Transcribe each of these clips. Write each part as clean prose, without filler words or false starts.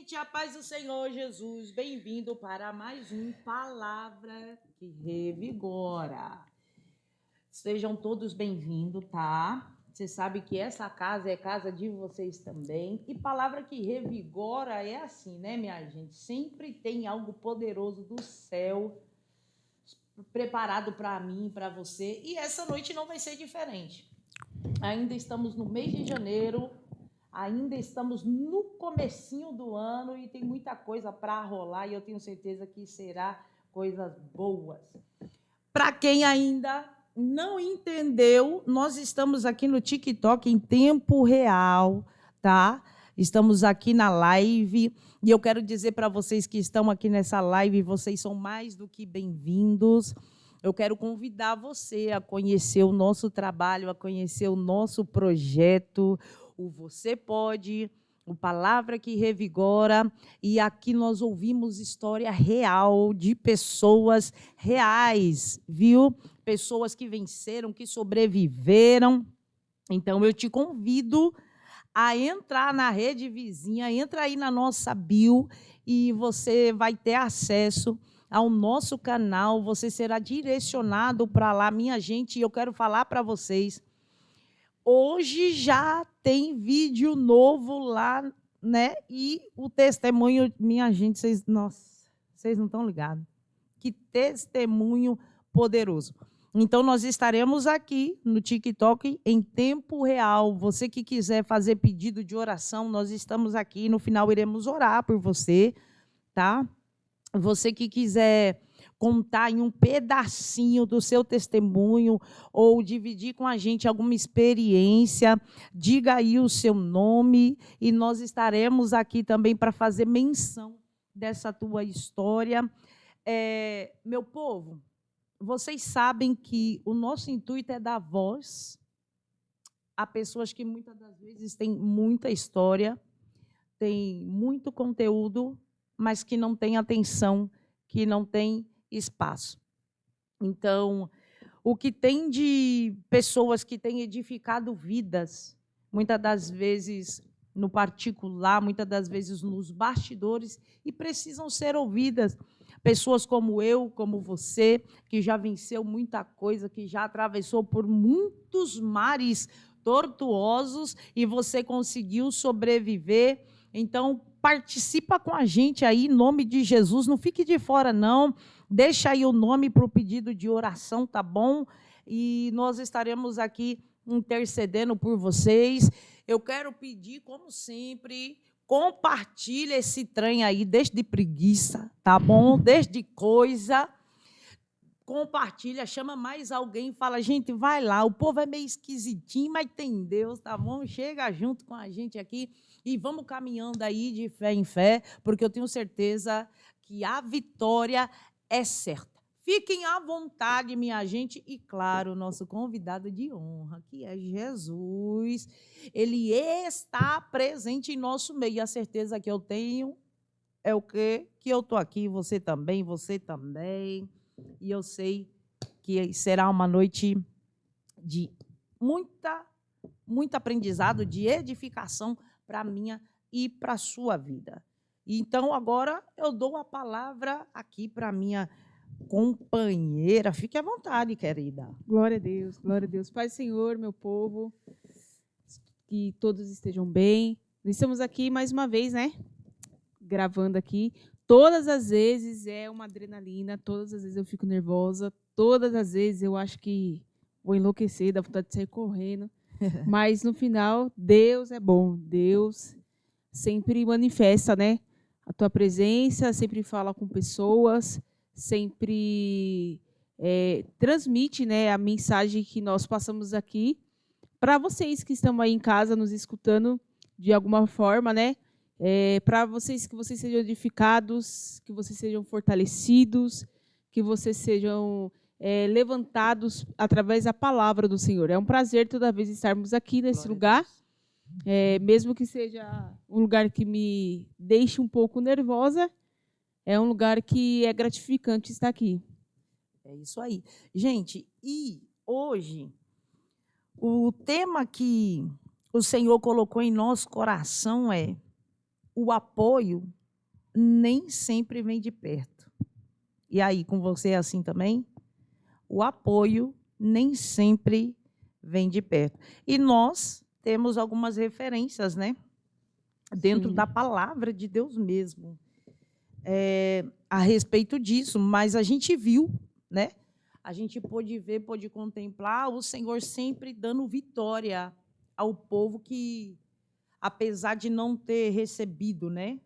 gente, a paz do Senhor Jesus, bem-vindo para mais um Palavra que Revigora. Sejam todos bem-vindos, tá? Você sabe que essa casa é casa de vocês também. E Palavra que Revigora é assim, né, minha gente? Sempre tem algo poderoso do céu preparado para mim, para você. E essa noite não vai ser diferente. Ainda estamos no mês de janeiro. Ainda estamos no comecinho do ano e tem muita coisa para rolar e eu tenho certeza que será coisas boas. Para quem ainda não entendeu, nós estamos aqui no TikTok em tempo real, tá? Estamos aqui na live e eu quero dizer para vocês que estão aqui nessa live, vocês são mais do que bem-vindos. Eu quero convidar você a conhecer o nosso trabalho, a conhecer o nosso projeto, o Você Pode, o Palavra que Revigora, e aqui nós ouvimos história real de pessoas reais, viu? Pessoas que venceram, que sobreviveram. Então, eu te convido a entrar na rede vizinha, entra aí na nossa bio e você vai ter acesso ao nosso canal, você será direcionado para lá, minha gente, e eu quero falar para vocês, hoje já tem vídeo novo lá, né? E o testemunho, minha gente, vocês não estão ligados. Que testemunho poderoso. Então, nós estaremos aqui no TikTok em tempo real. Você que quiser fazer pedido de oração, nós estamos aqui. No final, iremos orar por você, tá? Você que quiser contar em um pedacinho do seu testemunho ou dividir com a gente alguma experiência, diga aí o seu nome e nós estaremos aqui também para fazer menção dessa tua história. Meu povo, vocês sabem que o nosso intuito é dar voz a pessoas que muitas das vezes têm muita história, têm muito conteúdo, mas que não têm atenção, que não têm espaço. Então, o que tem de pessoas que têm edificado vidas, muitas das vezes no particular, muitas das vezes nos bastidores, e precisam ser ouvidas. Pessoas como eu, como você, que já venceu muita coisa, que já atravessou por muitos mares tortuosos e você conseguiu sobreviver. Então, participa com a gente aí, em nome de Jesus. Não fique de fora, não. Deixa aí o nome para o pedido de oração, tá bom? E nós estaremos aqui intercedendo por vocês. Eu quero pedir, como sempre, compartilha esse trem aí, desde preguiça, tá bom? Desde coisa. Compartilha, chama mais alguém, fala, gente, vai lá, o povo é meio esquisitinho, mas tem Deus, tá bom? Chega junto com a gente aqui e vamos caminhando aí de fé em fé, porque eu tenho certeza que a vitória é certa. Fiquem à vontade, minha gente, e claro, nosso convidado de honra, que é Jesus, ele está presente em nosso meio, e a certeza que eu tenho é o quê? Que eu estou aqui, você também, e eu sei que será uma noite de muito aprendizado, de edificação para a minha e para a sua vida. Então, agora eu dou a palavra aqui para a minha companheira. Fique à vontade, querida. Glória a Deus, glória a Deus. Pai Senhor, meu povo, que todos estejam bem. Nós estamos aqui mais uma vez, né? Gravando aqui. Todas as vezes é uma adrenalina, todas as vezes eu fico nervosa, todas as vezes eu acho que vou enlouquecer, dá vontade de sair correndo. Mas no final, Deus é bom. Deus sempre manifesta, né? A tua presença, sempre fala com pessoas, sempre transmite, né, a mensagem que nós passamos aqui para vocês que estão aí em casa nos escutando de alguma forma, né? Para vocês, que vocês sejam edificados, que vocês sejam fortalecidos, que vocês sejam levantados através da palavra do Senhor. É um prazer toda vez estarmos aqui nesse lugar, mesmo que seja um lugar que me deixe um pouco nervosa, é um lugar que é gratificante estar aqui. É isso aí. Gente, e hoje, o tema que o Senhor colocou em nosso coração é o apoio nem sempre vem de perto. E aí, com você é assim também? O apoio nem sempre vem de perto. E nós temos algumas referências, né? Dentro Sim. da palavra de Deus mesmo, a respeito disso. Mas a gente viu, né? A gente pôde ver, pôde contemplar o Senhor sempre dando vitória ao povo que, apesar de não ter recebido, né?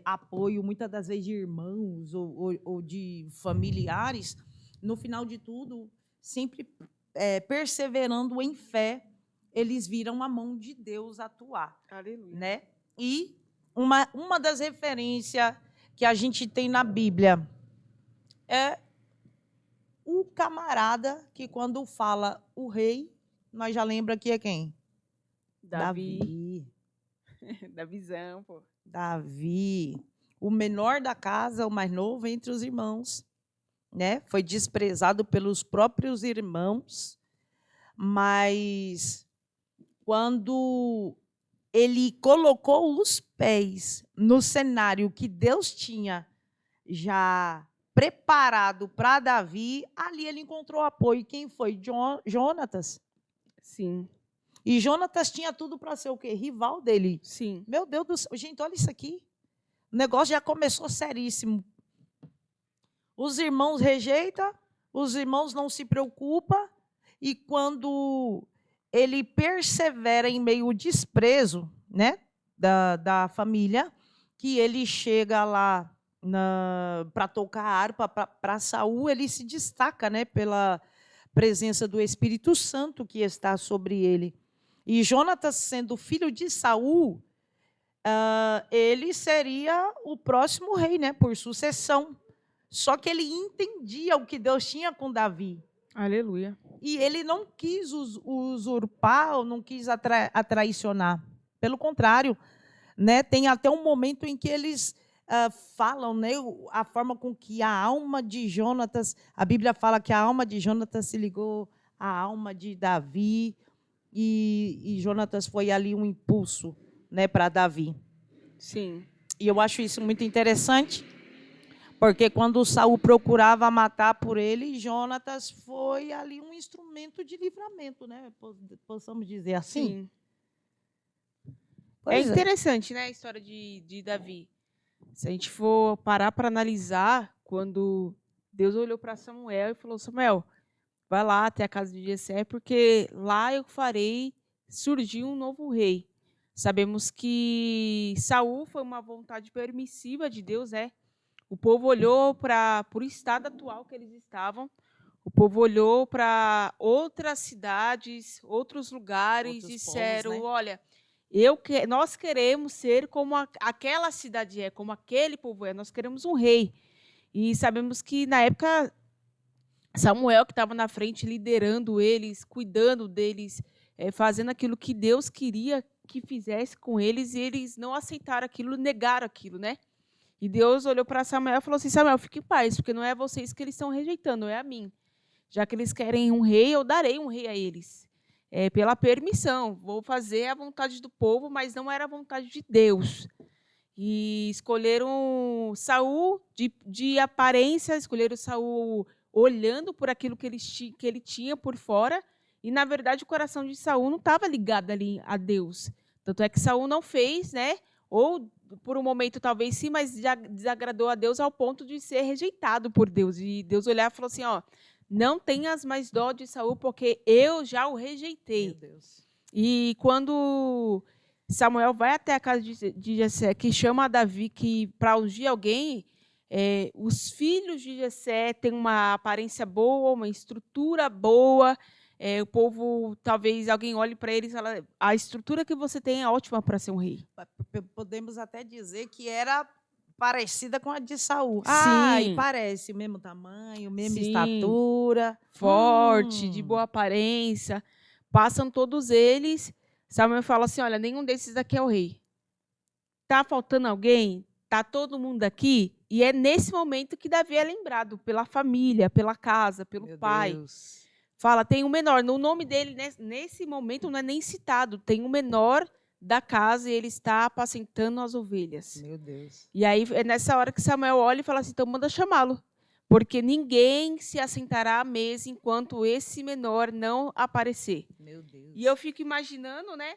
Apoio, muitas das vezes, de irmãos ou de familiares, no final de tudo, sempre perseverando em fé, eles viram a mão de Deus atuar. Aleluia. Né? E uma das referências que a gente tem na Bíblia é o camarada que, quando fala o rei, nós já lembra que é quem? Davi. Davizão, pô. Davi, o menor da casa, o mais novo entre os irmãos, né? Foi desprezado pelos próprios irmãos, mas quando ele colocou os pés no cenário que Deus tinha já preparado para Davi, ali ele encontrou apoio. Quem foi? Jonatas. Sim. E Jonatas tinha tudo para ser o quê? Rival dele. Sim. Meu Deus do céu. Gente, olha isso aqui. O negócio já começou seríssimo. Os irmãos rejeitam, os irmãos não se preocupam, e quando ele persevera em meio ao desprezo, né, da família, que ele chega lá para tocar a harpa para Saul, ele se destaca, né, pela presença do Espírito Santo que está sobre ele. E Jonatas, sendo filho de Saul, ele seria o próximo rei, né, por sucessão. Só que ele entendia o que Deus tinha com Davi. Aleluia. E ele não quis usurpar, ou não quis traicionar. Pelo contrário, né, tem até um momento em que eles falam, né, a forma com que a alma de Jonatas, a Bíblia fala que a alma de Jonatas se ligou à alma de Davi, e Jonatas foi ali um impulso, né, para Davi. Sim. E eu acho isso muito interessante, porque quando Saul procurava matar por ele, Jonatas foi ali um instrumento de livramento, né? Possamos dizer assim. Sim. Pois É interessante, né, a história de Davi. Se a gente for parar para analisar, quando Deus olhou para Samuel e falou: Samuel, vai lá até a casa de Jessé, porque lá eu farei surgir um novo rei. Sabemos que Saul foi uma vontade permissiva de Deus, né? O povo olhou para o estado atual que eles estavam, o povo olhou para outras cidades, outros lugares, Outros disseram, povos, né? olha, nós queremos ser como aquela cidade é, como aquele povo é, nós queremos um rei. E sabemos que, na época, Samuel, que estava na frente, liderando eles, cuidando deles, fazendo aquilo que Deus queria que fizesse com eles, e eles não aceitaram aquilo, negaram aquilo, né? E Deus olhou para Samuel e falou assim, Samuel, fique em paz, porque não é vocês que eles estão rejeitando, é a mim. Já que eles querem um rei, eu darei um rei a eles. Pela permissão, vou fazer a vontade do povo, mas não era a vontade de Deus. E escolheram Saul de aparência, escolheram Saul olhando por aquilo que ele tinha por fora, e, na verdade, o coração de Saul não estava ligado ali a Deus. Tanto é que Saul não fez, né? Ou, por um momento, talvez sim, mas já desagradou a Deus ao ponto de ser rejeitado por Deus. E Deus olhar e falou assim, ó, não tenhas mais dó de Saul, porque eu já o rejeitei. Meu Deus. E quando Samuel vai até a casa de Jessé, que chama Davi para ungir alguém, os filhos de Jessé têm uma aparência boa, uma estrutura boa. O povo, talvez alguém olhe para eles e fala, a estrutura que você tem é ótima para ser um rei. Podemos até dizer que era parecida com a de Saul. Sim. E parece, o mesmo tamanho, mesma Sim. estatura. Forte, de boa aparência. Passam todos eles. Samuel fala assim, olha, nenhum desses daqui é o rei. Está faltando alguém? Está todo mundo aqui? E é nesse momento que Davi é lembrado pela família, pela casa, pelo Meu pai. Deus. Fala, tem um menor. No nome dele, nesse momento, não é nem citado. Tem um menor da casa e ele está apacentando as ovelhas. Meu Deus. E aí é nessa hora que Samuel olha e fala assim, então manda chamá-lo, porque ninguém se assentará à mesa enquanto esse menor não aparecer. Meu Deus. E eu fico imaginando, né?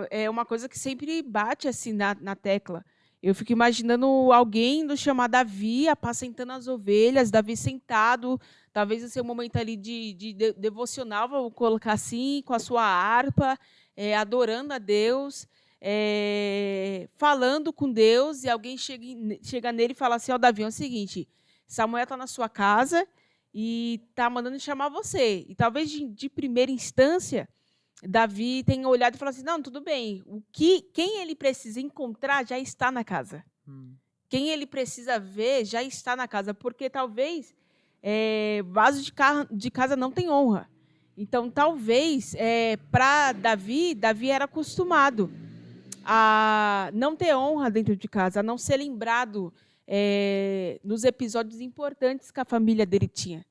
É uma coisa que sempre bate assim na tecla. Eu fico imaginando alguém indo chamar Davi, apacentando as ovelhas, Davi sentado, talvez no seu momento ali de devocional, vou colocar assim, com a sua harpa, adorando a Deus, falando com Deus, e alguém chega nele e fala assim, ó, Davi, é o seguinte, Samuel está na sua casa e está mandando chamar você. E talvez de primeira instância, Davi tenha olhado e falado assim, não, tudo bem, quem ele precisa encontrar já está na casa. Quem ele precisa ver já está na casa, porque talvez vaso de casa não tem honra. Então, talvez, para Davi era acostumado a não ter honra dentro de casa, a não ser lembrado nos episódios importantes que a família dele tinha.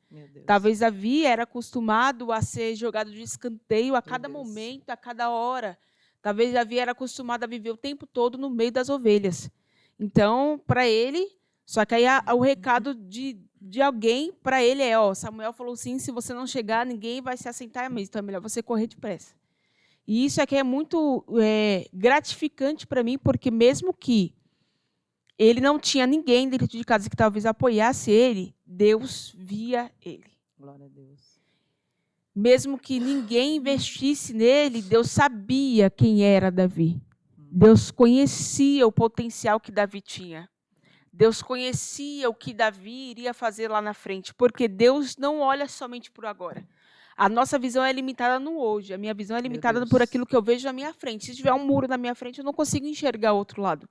Talvez Davi era acostumado a ser jogado de escanteio a cada momento, a cada hora. Talvez Davi era acostumado a viver o tempo todo no meio das ovelhas. Então, para ele, só que aí o recado de alguém para ele Samuel falou sim, se você não chegar, ninguém vai se assentar à mesa, então é melhor você correr depressa. E isso aqui é muito gratificante para mim, porque mesmo que ele não tinha ninguém dentro de casa que talvez apoiasse ele, Deus via ele. Glória a Deus. Mesmo que ninguém investisse nele, Deus sabia quem era Davi. Deus conhecia o potencial que Davi tinha. Deus conhecia o que Davi iria fazer lá na frente, porque Deus não olha somente por agora. A nossa visão é limitada no hoje, a minha visão é limitada por aquilo que eu vejo na minha frente. Se tiver um muro na minha frente, eu não consigo enxergar o outro lado.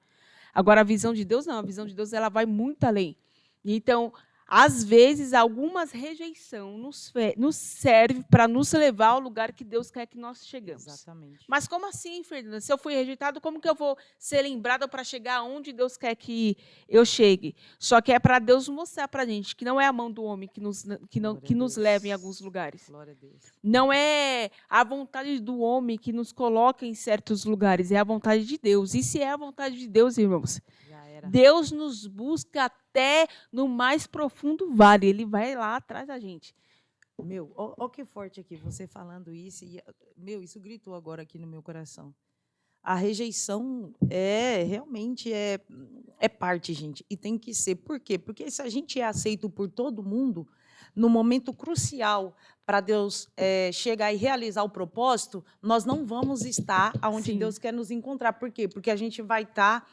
Agora, a visão de Deus não, a visão de Deus ela vai muito além. Então, às vezes, algumas rejeição nos serve para nos levar ao lugar que Deus quer que nós chegamos. Exatamente. Mas como assim, Fernanda? Se eu fui rejeitado, como que eu vou ser lembrada para chegar aonde Deus quer que eu chegue? Só que é para Deus mostrar para a gente que não é a mão do homem que nos leva em alguns lugares. Glória a Deus. Não é a vontade do homem que nos coloca em certos lugares, é a vontade de Deus. E se é a vontade de Deus, irmãos, Deus nos busca até no mais profundo vale. Ele vai lá atrás da gente. Meu, ó que forte aqui, você falando isso. Isso gritou agora aqui no meu coração. A rejeição realmente é parte, gente. E tem que ser. Por quê? Porque se a gente é aceito por todo mundo, no momento crucial para Deus chegar e realizar o propósito, nós não vamos estar onde Sim. Deus quer nos encontrar. Por quê? Porque a gente vai estar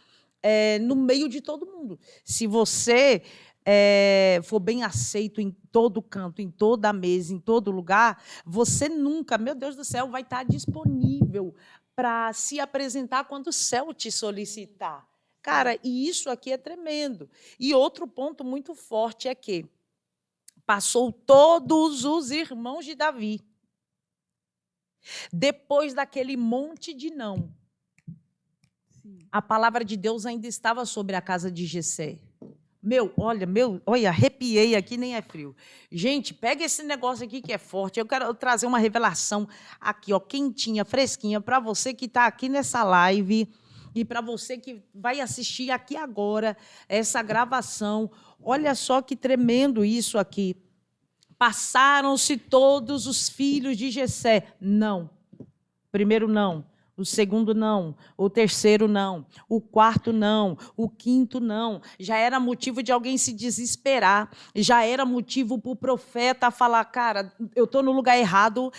no meio de todo mundo. Se você for bem aceito em todo canto, em toda mesa, em todo lugar, você nunca, meu Deus do céu, vai estar disponível para se apresentar quando o céu te solicitar. Cara, e isso aqui é tremendo. E outro ponto muito forte é que passou todos os irmãos de Davi. Depois daquele monte de não, a palavra de Deus ainda estava sobre a casa de Jessé. Olha, arrepiei aqui, nem é frio. Gente, pega esse negócio aqui que é forte. Eu quero trazer uma revelação aqui, ó, quentinha, fresquinha, para você que está aqui nessa live e para você que vai assistir aqui agora essa gravação. Olha só que tremendo isso aqui. Passaram-se todos os filhos de Jessé. Não. Primeiro não. O segundo não, o terceiro não, o quarto não, o quinto não. Já era motivo de alguém se desesperar, já era motivo para o profeta falar, cara, eu estou no lugar errado,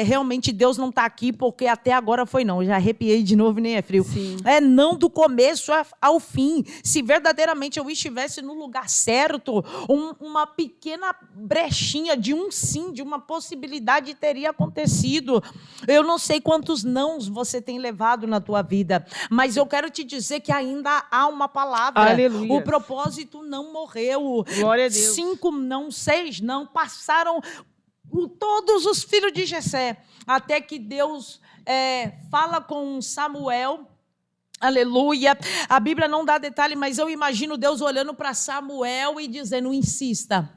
realmente Deus não está aqui, porque até agora foi não. Eu já arrepiei de novo, nem é frio. Sim. É não do começo ao fim. Se verdadeiramente eu estivesse no lugar certo, uma pequena brechinha de um sim, de uma possibilidade teria acontecido. Eu não sei quantos nãos você tem levado na tua vida, mas eu quero te dizer que ainda há uma palavra. Aleluia. O propósito não morreu. Glória a Deus. 5 não, 6 não, passaram todos os filhos de Jessé, até que Deus fala com Samuel. Aleluia. A Bíblia não dá detalhe, mas eu imagino Deus olhando para Samuel e dizendo, insista.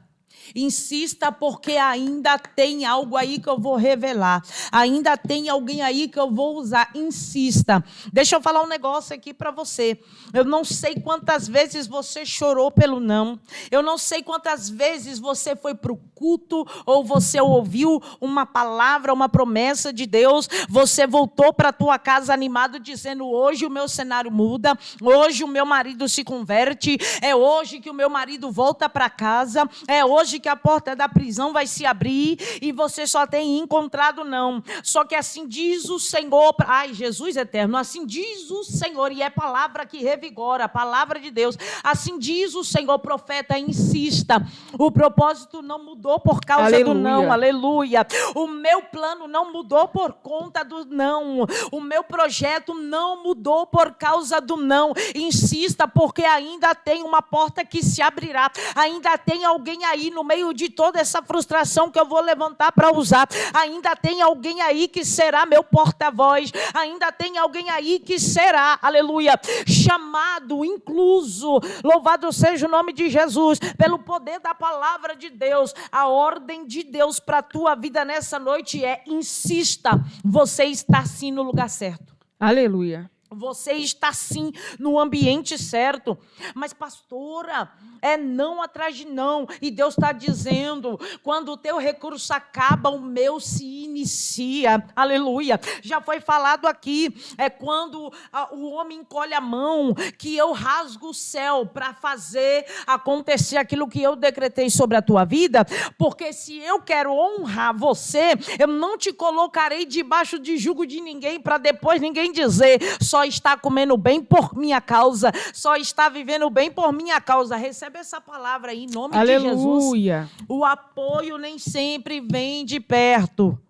Insista, porque ainda tem algo aí que eu vou revelar. Ainda tem alguém aí que eu vou usar. Insista. Deixa eu falar um negócio aqui para você. Eu não sei quantas vezes você chorou pelo não. Eu não sei quantas vezes você foi para o culto ou você ouviu uma palavra, uma promessa de Deus. Você voltou para a tua casa animado dizendo: hoje o meu cenário muda. Hoje o meu marido se converte. É hoje que o meu marido volta para casa. É hoje que a porta da prisão vai se abrir e você só tem encontrado não. Só que assim diz o Senhor, ai, Jesus eterno, assim diz o Senhor, e é palavra que revigora, a palavra de Deus. Assim diz o Senhor, profeta, insista. O propósito não mudou por causa do não, aleluia. O meu plano não mudou por conta do não. O meu projeto não mudou por causa do não. Insista, porque ainda tem uma porta que se abrirá. Ainda tem alguém aí no meio de toda essa frustração que eu vou levantar para usar. Ainda tem alguém aí que será meu porta-voz. Ainda tem alguém aí que será, aleluia, chamado, incluso. Louvado seja o nome de Jesus, pelo poder da palavra de Deus. A ordem de Deus para a tua vida nessa noite é: insista. Você está sim no lugar certo. Aleluia. Você está sim no ambiente certo. Mas, pastora, é não atrás de não. E Deus está dizendo: quando o teu recurso acaba, o meu se inicia. Aleluia. Já foi falado aqui, é quando o homem encolhe a mão, que eu rasgo o céu para fazer acontecer aquilo que eu decretei sobre a tua vida. Porque se eu quero honrar você, eu não te colocarei debaixo de jugo de ninguém para depois ninguém dizer: só está comendo bem por minha causa, só está vivendo bem por minha causa. Recebe essa palavra aí em nome de Jesus. Aleluia. O apoio nem sempre vem de perto.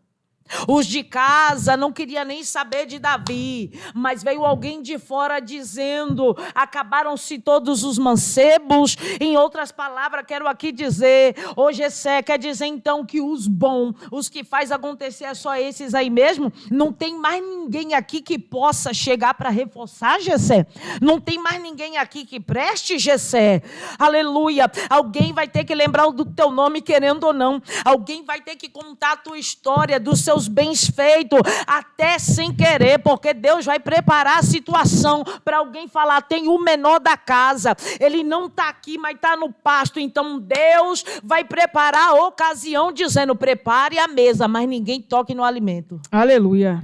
Os de casa não queriam nem saber de Davi, mas veio alguém de fora dizendo: acabaram-se todos os mancebos. Em outras palavras, quero aqui dizer, ô Jessé, quer dizer então que os bons, os que faz acontecer é só esses aí mesmo? Não tem mais ninguém aqui que possa chegar para reforçar, Jessé? Não tem mais ninguém aqui que preste, Jessé? Aleluia. Alguém vai ter que lembrar do teu nome, querendo ou não. Alguém vai ter que contar a tua história, dos seus bens feitos, até sem querer, porque Deus vai preparar a situação para alguém falar: tem o menor da casa, ele não está aqui, mas está no pasto. Então Deus vai preparar a ocasião dizendo: prepare a mesa, mas ninguém toque no alimento. Aleluia.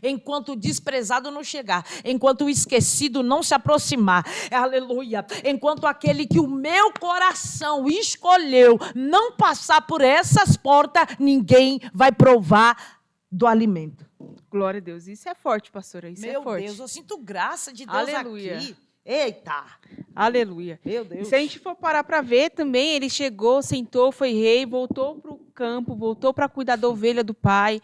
Enquanto o desprezado não chegar, enquanto o esquecido não se aproximar, aleluia, enquanto aquele que o meu coração escolheu não passar por essas portas, ninguém vai provar do alimento. Glória a Deus. Isso é forte, pastora. Isso meu é forte. Meu Deus, eu sinto graça de Deus. Aleluia. Aqui. Eita! Aleluia. Meu Deus. E se a gente for parar para ver também, ele chegou, sentou, foi rei, voltou para o campo, voltou para cuidar da ovelha do pai.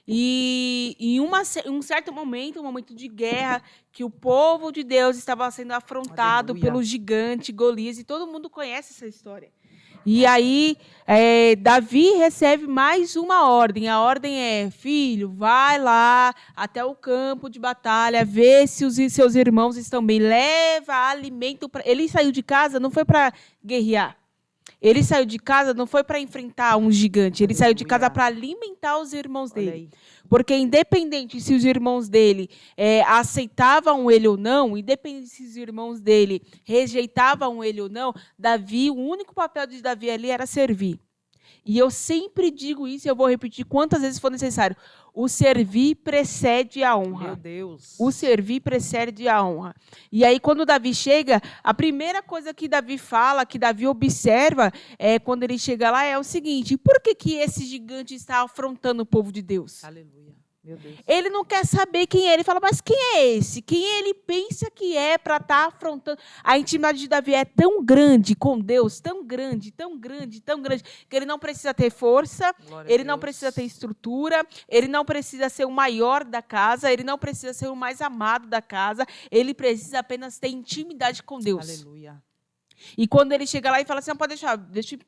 E em um certo momento, um momento de guerra, que o povo de Deus estava sendo afrontado Aleluia. pelo gigante Golias, e todo mundo conhece essa história. E aí, Davi recebe mais uma ordem. A ordem é: filho, vai lá até o campo de batalha, vê se os seus irmãos estão bem, leva alimento para... Ele saiu de casa, não foi para guerrear. Ele saiu de casa, não foi para enfrentar um gigante. Ele saiu de casa para alimentar os irmãos dele. Porque independente se os irmãos dele aceitavam ele ou não, independente se os irmãos dele rejeitavam ele ou não, Davi, o único papel de Davi ali era servir. E eu sempre digo isso e eu vou repetir quantas vezes for necessário. O servir precede a honra. Meu Deus. O servir precede a honra. E aí, quando Davi chega, a primeira coisa que Davi fala, que Davi observa, quando ele chega lá, é o seguinte: por que esse gigante está afrontando o povo de Deus? Aleluia. Meu Deus. Ele não quer saber quem é. Ele fala: mas quem é esse? Quem ele pensa que é para estar afrontando? A intimidade de Davi é tão grande com Deus, tão grande, tão grande, tão grande, que ele não precisa ter força, ele não precisa ter estrutura, ele não precisa ser o maior da casa, ele não precisa ser o mais amado da casa, ele precisa apenas ter intimidade com Deus. Aleluia. E quando ele chega lá e fala assim: não pode deixar,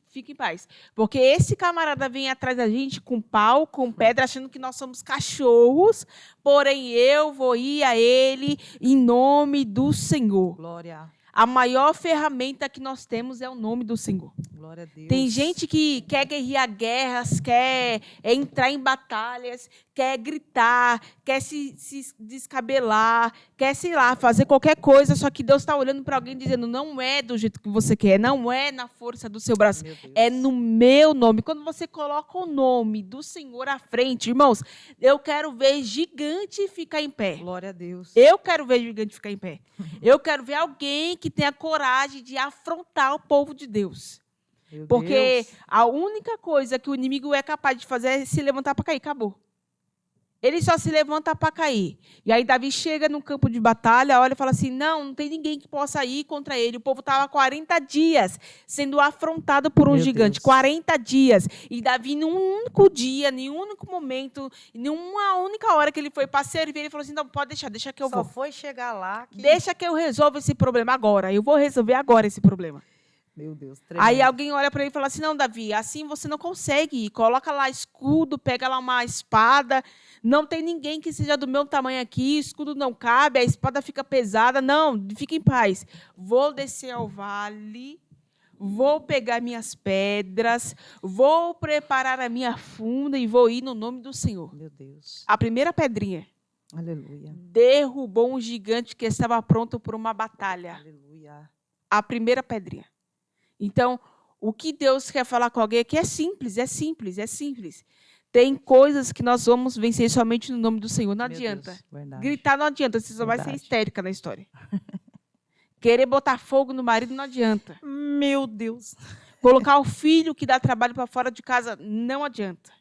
fique em paz. Porque esse camarada vem atrás da gente com pau, com pedra, achando que nós somos cachorros, porém eu vou ir a ele em nome do Senhor. Glória. A maior ferramenta que nós temos é o nome do Senhor. Glória a Deus. Tem gente que quer guerrear guerras, quer entrar em batalhas, quer gritar, quer se descabelar, quer, sei lá, fazer qualquer coisa, só que Deus está olhando para alguém dizendo, não é do jeito que você quer, não é na força do seu braço, é no meu nome. Quando você coloca o nome do Senhor à frente, irmãos, eu quero ver gigante ficar em pé. Glória a Deus. Eu quero ver gigante ficar em pé. Eu quero ver alguém que tenha coragem de afrontar o povo de Deus. Porque a única coisa que o inimigo é capaz de fazer é se levantar para cair. Acabou. Ele só se levanta para cair. E aí Davi chega no campo de batalha, olha e fala assim, não tem ninguém que possa ir contra ele. O povo estava 40 dias sendo afrontado por um gigante. 40 dias. E Davi, num único dia, em um único momento, em uma única hora que ele foi para servir, ele falou assim, não, pode deixar que eu vou. Só foi chegar lá. Deixa que eu resolvo esse problema agora. Eu vou resolver agora esse problema. Meu Deus, tremendo. Aí alguém olha para ele e fala assim, não, Davi, assim você não consegue ir. Coloca lá escudo, pega lá uma espada. Não tem ninguém que seja do meu tamanho aqui, escudo não cabe, a espada fica pesada. Não, fica em paz. Vou descer ao vale, vou pegar minhas pedras, vou preparar a minha funda e vou ir no nome do Senhor. Meu Deus. A primeira pedrinha. Aleluia. Derrubou um gigante que estava pronto para uma batalha. Aleluia. A primeira pedrinha. Então, o que Deus quer falar com alguém aqui é simples, é simples, é simples. Tem coisas que nós vamos vencer somente no nome do Senhor. Não adianta. Gritar não adianta, você só vai ser histérica na história. Querer botar fogo no marido não adianta. Meu Deus. Colocar o filho que dá trabalho para fora de casa não adianta.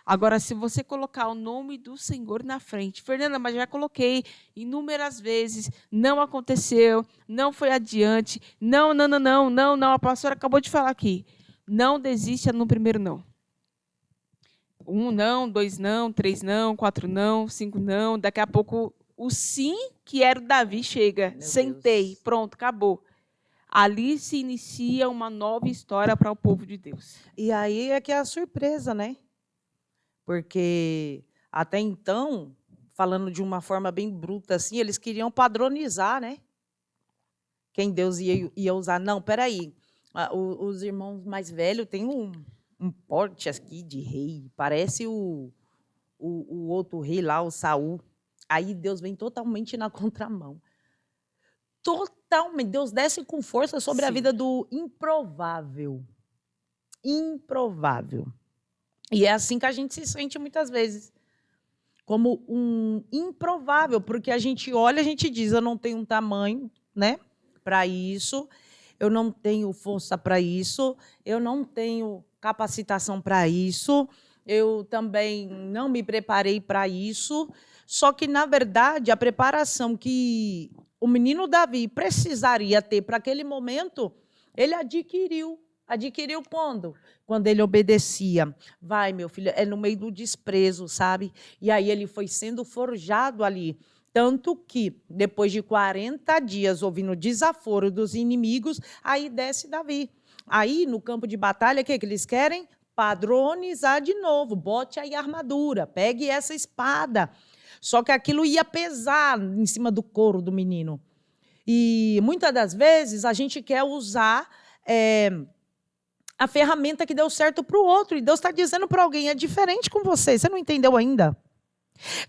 Agora, se você colocar o nome do Senhor na frente, Fernanda, mas já coloquei inúmeras vezes, não aconteceu, não foi adiante, não, a pastora acabou de falar aqui. Não desista no primeiro não. 1 não, 2 não, 3 não, 4 não, 5 não, daqui a pouco o sim, que era o Davi, chega. Meu Sentei, Deus. Pronto, acabou. Ali se inicia uma nova história para o povo de Deus. E aí é que é a surpresa, né? Porque até então, falando de uma forma bem bruta assim, eles queriam padronizar, né? Quem Deus ia usar. Não, peraí. Os irmãos mais velhos têm um porte aqui de rei. Parece o outro rei lá, o Saul. Aí Deus vem totalmente na contramão. Totalmente. Deus desce com força sobre a vida do improvável. Improvável. E é assim que a gente se sente muitas vezes, como um improvável, porque a gente olha, a gente diz, eu não tenho um tamanho, né, para isso, eu não tenho força para isso, eu não tenho capacitação para isso, eu também não me preparei para isso, só que, na verdade, a preparação que o menino Davi precisaria ter para aquele momento, ele adquiriu quando ele obedecia. Vai, meu filho, é no meio do desprezo, sabe? E aí ele foi sendo forjado ali. Tanto que, depois de 40 dias ouvindo o desaforo dos inimigos, aí desce Davi. Aí, no campo de batalha, o que eles querem? Padronizar de novo. Bote aí a armadura, pegue essa espada. Só que aquilo ia pesar em cima do couro do menino. E, muitas das vezes, a gente quer usar a ferramenta que deu certo para o outro. E Deus está dizendo para alguém, é diferente com você. Você não entendeu ainda?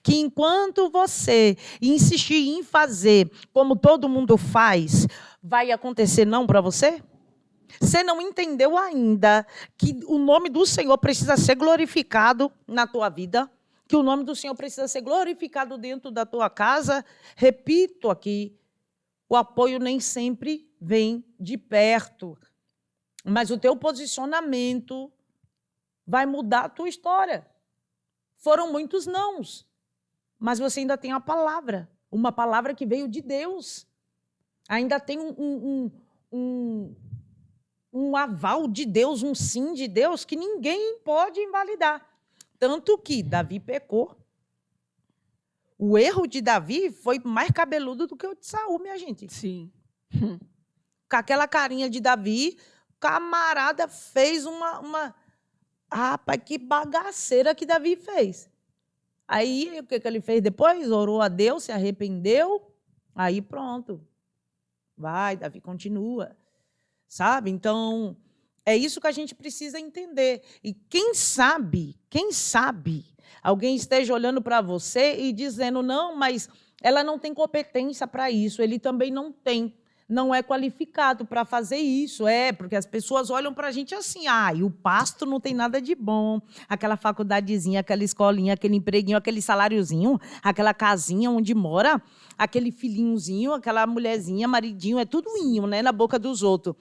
Que enquanto você insistir em fazer como todo mundo faz, vai acontecer não para você? Você não entendeu ainda que o nome do Senhor precisa ser glorificado na tua vida? Que o nome do Senhor precisa ser glorificado dentro da tua casa? Repito aqui, o apoio nem sempre vem de perto. Mas o teu posicionamento vai mudar a tua história. Foram muitos nãos, mas você ainda tem a palavra, uma palavra que veio de Deus. Ainda tem um aval de Deus, um sim de Deus, que ninguém pode invalidar. Tanto que Davi pecou. O erro de Davi foi mais cabeludo do que o de Saul, minha gente. Sim. Com aquela carinha de Davi, o camarada fez uma... Rapaz, que bagaceira que Davi fez. Aí, o que ele fez depois? Orou a Deus, se arrependeu, aí pronto. Vai, Davi, continua. Sabe? Então, é isso que a gente precisa entender. E quem sabe, alguém esteja olhando para você e dizendo, não, mas ela não tem competência para isso, ele também não tem. Não é qualificado para fazer isso. Porque as pessoas olham para a gente assim, e o pasto não tem nada de bom. Aquela faculdadezinha, aquela escolinha, aquele empreguinho, aquele saláriozinho, aquela casinha onde mora, aquele filhinhozinho, aquela mulherzinha, maridinho, é tudo inho, né, na boca dos outros.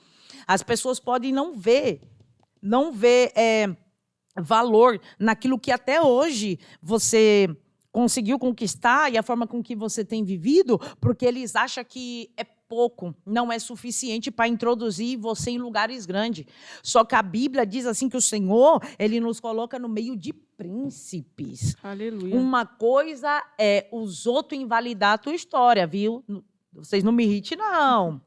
As pessoas podem não ver valor naquilo que até hoje você conseguiu conquistar e a forma com que você tem vivido, porque eles acham que é pouco, não é suficiente para introduzir você em lugares grandes. Só que a Bíblia diz assim que o Senhor, ele nos coloca no meio de príncipes. Aleluia. Uma coisa é os outros invalidar a tua história, viu? Vocês não me irritem, não.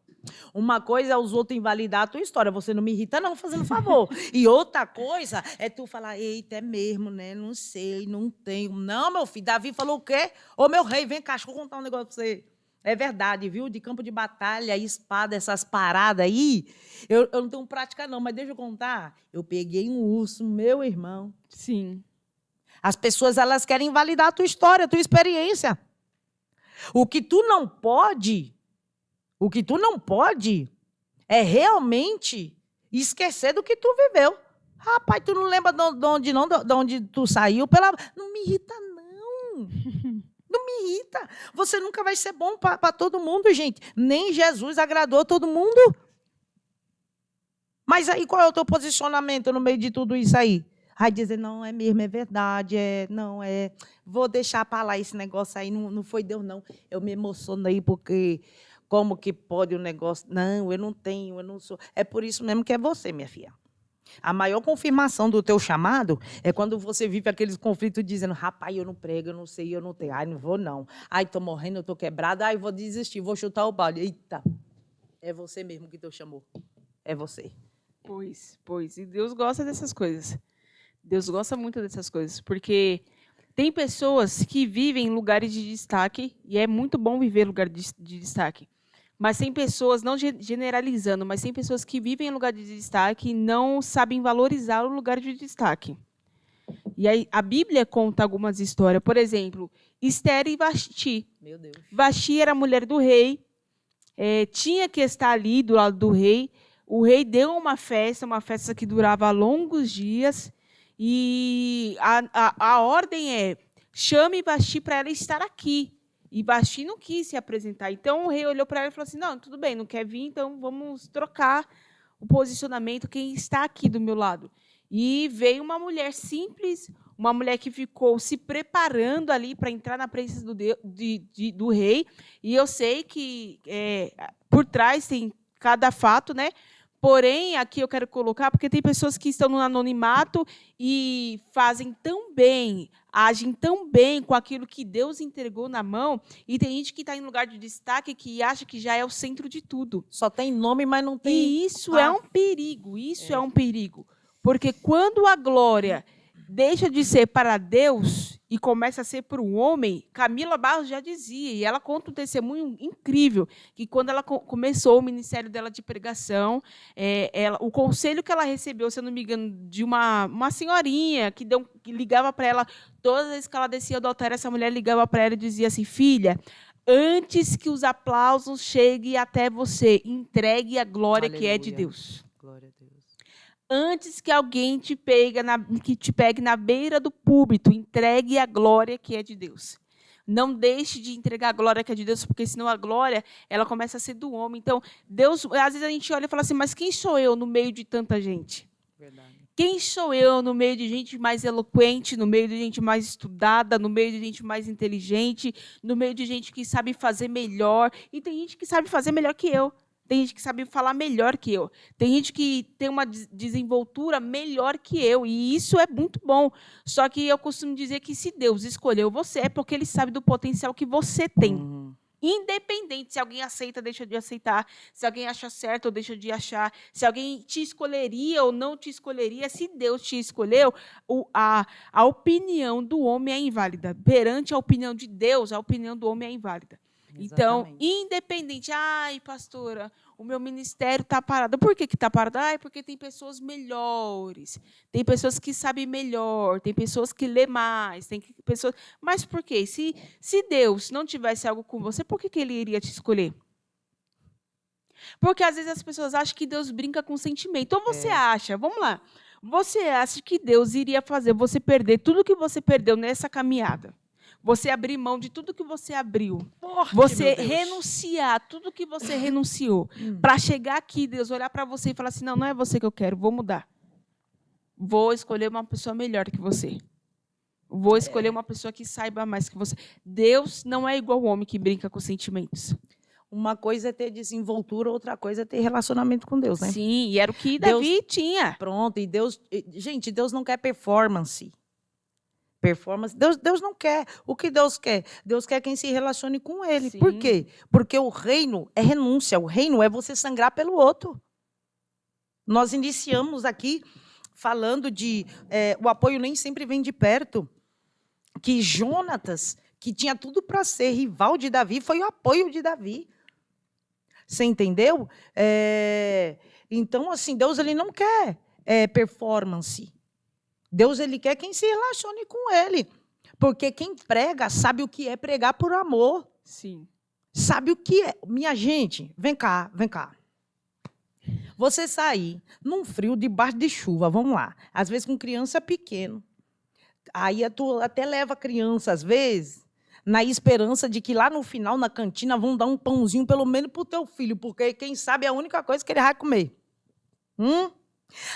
Uma coisa é os outros invalidar a tua história. Você não me irrita, não, fazendo favor. E outra coisa é tu falar, eita, é mesmo, né? Não sei, não tenho. Não, meu filho, Davi falou o quê? Ô, meu rei, vem cá, deixa eu contar um negócio pra você. É verdade, viu? De campo de batalha, espada, essas paradas aí, eu não tenho prática, não, mas deixa eu contar. Eu peguei um urso, meu irmão. Sim. As pessoas, elas querem invalidar a tua história, a tua experiência. O que tu não pode é realmente esquecer do que tu viveu. Rapaz, tu não lembra de onde tu saiu? Não me irrita, não. Não me irrita. Você nunca vai ser bom para todo mundo, gente. Nem Jesus agradou todo mundo. Mas aí qual é o teu posicionamento no meio de tudo isso aí? Aí dizer, não, é mesmo, é verdade, vou deixar para lá esse negócio aí, não foi Deus, não. Eu me emociono aí porque como que pode o negócio? Não, eu não tenho, eu não sou. É por isso mesmo que é você, minha filha. A maior confirmação do teu chamado é quando você vive aqueles conflitos dizendo, rapaz, eu não prego, eu não sei, eu não tenho. Ai, não vou, não. Ai, estou morrendo, eu estou quebrada. Ai, vou desistir, vou chutar o balde. Eita, é você mesmo que Deus chamou. É você. Pois. E Deus gosta dessas coisas. Deus gosta muito dessas coisas, porque tem pessoas que vivem em lugares de destaque, e é muito bom viver em lugar de destaque. Mas tem pessoas, não generalizando, mas tem pessoas que vivem em lugar de destaque e não sabem valorizar o lugar de destaque. E aí a Bíblia conta algumas histórias. Por exemplo, Esther e Vasti. Meu Deus. Vasti era a mulher do rei, tinha que estar ali do lado do rei. O rei deu uma festa que durava longos dias. E a ordem é, chame Vasti para ela estar aqui. E Vasti não quis se apresentar. Então, o rei olhou para ela e falou assim, não, tudo bem, não quer vir, então vamos trocar o posicionamento, quem está aqui do meu lado. E veio uma mulher simples, uma mulher que ficou se preparando ali para entrar na presença do rei. E eu sei que por trás tem cada fato, né? Porém, aqui eu quero colocar, porque tem pessoas que estão no anonimato e fazem tão bem, agem tão bem com aquilo que Deus entregou na mão, e tem gente que está em lugar de destaque que acha que já é o centro de tudo. Só tem nome, mas não tem... E isso é um perigo, é um perigo. Porque quando a glória deixa de ser para Deus e começa a ser para o homem, Camila Barros já dizia, e ela conta um testemunho incrível, que quando ela começou o ministério dela de pregação, o conselho que ela recebeu, se eu não me engano, de uma senhorinha que ligava para ela, todas as vezes que ela descia do altar, essa mulher ligava para ela e dizia assim, filha, antes que os aplausos cheguem até você, entregue a glória que é de Deus. Glória a Deus. Antes que alguém te pegue na beira do púlpito, entregue a glória que é de Deus. Não deixe de entregar a glória que é de Deus, porque senão a glória ela começa a ser do homem. Então, Deus, às vezes a gente olha e fala assim, mas quem sou eu no meio de tanta gente? Verdade. Quem sou eu no meio de gente mais eloquente, no meio de gente mais estudada, no meio de gente mais inteligente, no meio de gente que sabe fazer melhor? E tem gente que sabe fazer melhor que eu. Tem gente que sabe falar melhor que eu. Tem gente que tem uma desenvoltura melhor que eu. E isso é muito bom. Só que eu costumo dizer que se Deus escolheu você, é porque Ele sabe do potencial que você tem. Independente se alguém aceita ou deixa de aceitar, se alguém acha certo ou deixa de achar, se alguém te escolheria ou não te escolheria, se Deus te escolheu, a opinião do homem é inválida. Perante a opinião de Deus, a opinião do homem é inválida. Então, Exatamente. independente, ai, pastora, o meu ministério está parado. Por que está parado? Ai, porque tem pessoas melhores, tem pessoas que sabem melhor, tem pessoas que lê mais, pessoas. Mas por quê? Se Deus não tivesse algo com você, por que ele iria te escolher? Porque às vezes as pessoas acham que Deus brinca com sentimento. Ou você acha, vamos lá, você acha que Deus iria fazer você perder tudo que você perdeu nessa caminhada? Você abrir mão de tudo que você abriu. Forte, Você meu Deus. renunciar tudo que você renunciou. Para chegar aqui, Deus olhar para você e falar assim, não é você que eu quero, vou mudar. Vou escolher uma pessoa melhor que você. Vou escolher uma pessoa que saiba mais que você. Deus não é igual ao homem que brinca com sentimentos. Uma coisa é ter desenvoltura, outra coisa é ter relacionamento com Deus, né? Sim, e era o que Deus- Davi tinha. Pronto, e Deus... Gente, Deus não quer performance. Deus não quer. O que Deus quer? Deus quer quem se relacione com Ele. Sim. Por quê? Porque o reino é renúncia. O reino é você sangrar pelo outro. Nós iniciamos aqui falando de... o apoio nem sempre vem de perto. Que Jonatas, que tinha tudo para ser rival de Davi, foi o apoio de Davi. Você entendeu? Então, assim, Deus ele não quer performance. Deus ele quer quem se relacione com Ele. Porque quem prega sabe o que é pregar por amor. Sim. Sabe o que é. Minha gente, vem cá, vem cá. Você sair num frio debaixo de chuva, vamos lá. Às vezes com criança pequena. Aí tu até leva a criança, às vezes, na esperança de que lá no final, na cantina, vão dar um pãozinho, pelo menos para o teu filho, porque quem sabe é a única coisa que ele vai comer.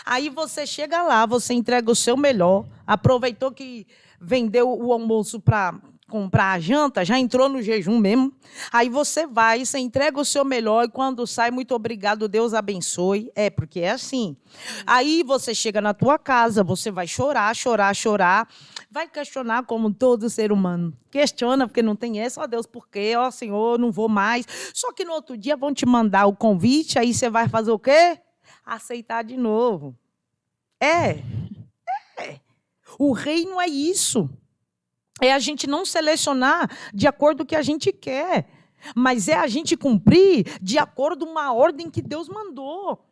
Aí você chega lá, você entrega o seu melhor, aproveitou que vendeu o almoço para comprar a janta, já entrou no jejum mesmo. Aí você vai, você entrega o seu melhor e quando sai, muito obrigado, Deus abençoe. Porque é assim. Aí você chega na tua casa, você vai chorar, chorar, chorar. Vai questionar como todo ser humano. Questiona, porque não tem essa, ó Deus, por quê? Ó Senhor, não vou mais. Só que no outro dia vão te mandar o convite, aí você vai fazer o quê? Aceitar de novo. O reino é isso. É a gente não selecionar de acordo com o que a gente quer, mas é a gente cumprir de acordo com uma ordem que Deus mandou.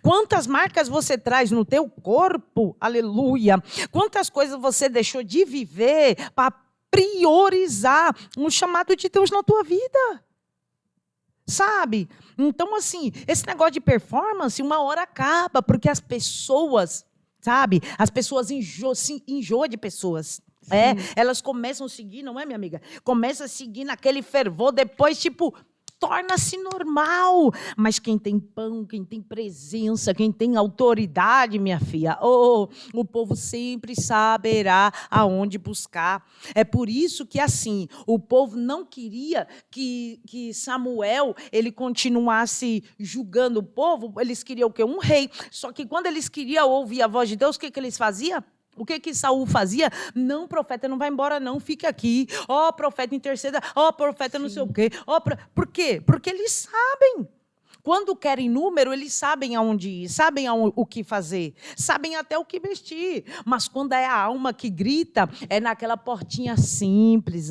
Quantas marcas você traz no teu corpo, aleluia. Quantas coisas você deixou de viver para priorizar um chamado de Deus na tua vida. Sabe? Então, assim, esse negócio de performance, uma hora acaba, porque as pessoas, sabe? As pessoas enjoam de pessoas. Elas começam a seguir, não é, minha amiga? Começam a seguir naquele fervor, depois, tipo, torna-se normal. Mas quem tem pão, quem tem presença, quem tem autoridade, minha filha, o povo sempre saberá aonde buscar. É por isso que, assim, o povo não queria que Samuel ele continuasse julgando o povo. Eles queriam o quê? Um rei. Só que quando eles queriam ouvir a voz de Deus, o que eles faziam? O que Saul fazia? Não, profeta, não vai embora não, fica aqui. Profeta, interceda. Profeta, não sei o quê. Por quê? Porque eles sabem. Quando querem número, eles sabem aonde ir, sabem o que fazer, sabem até o que vestir. Mas quando é a alma que grita, é naquela portinha simples,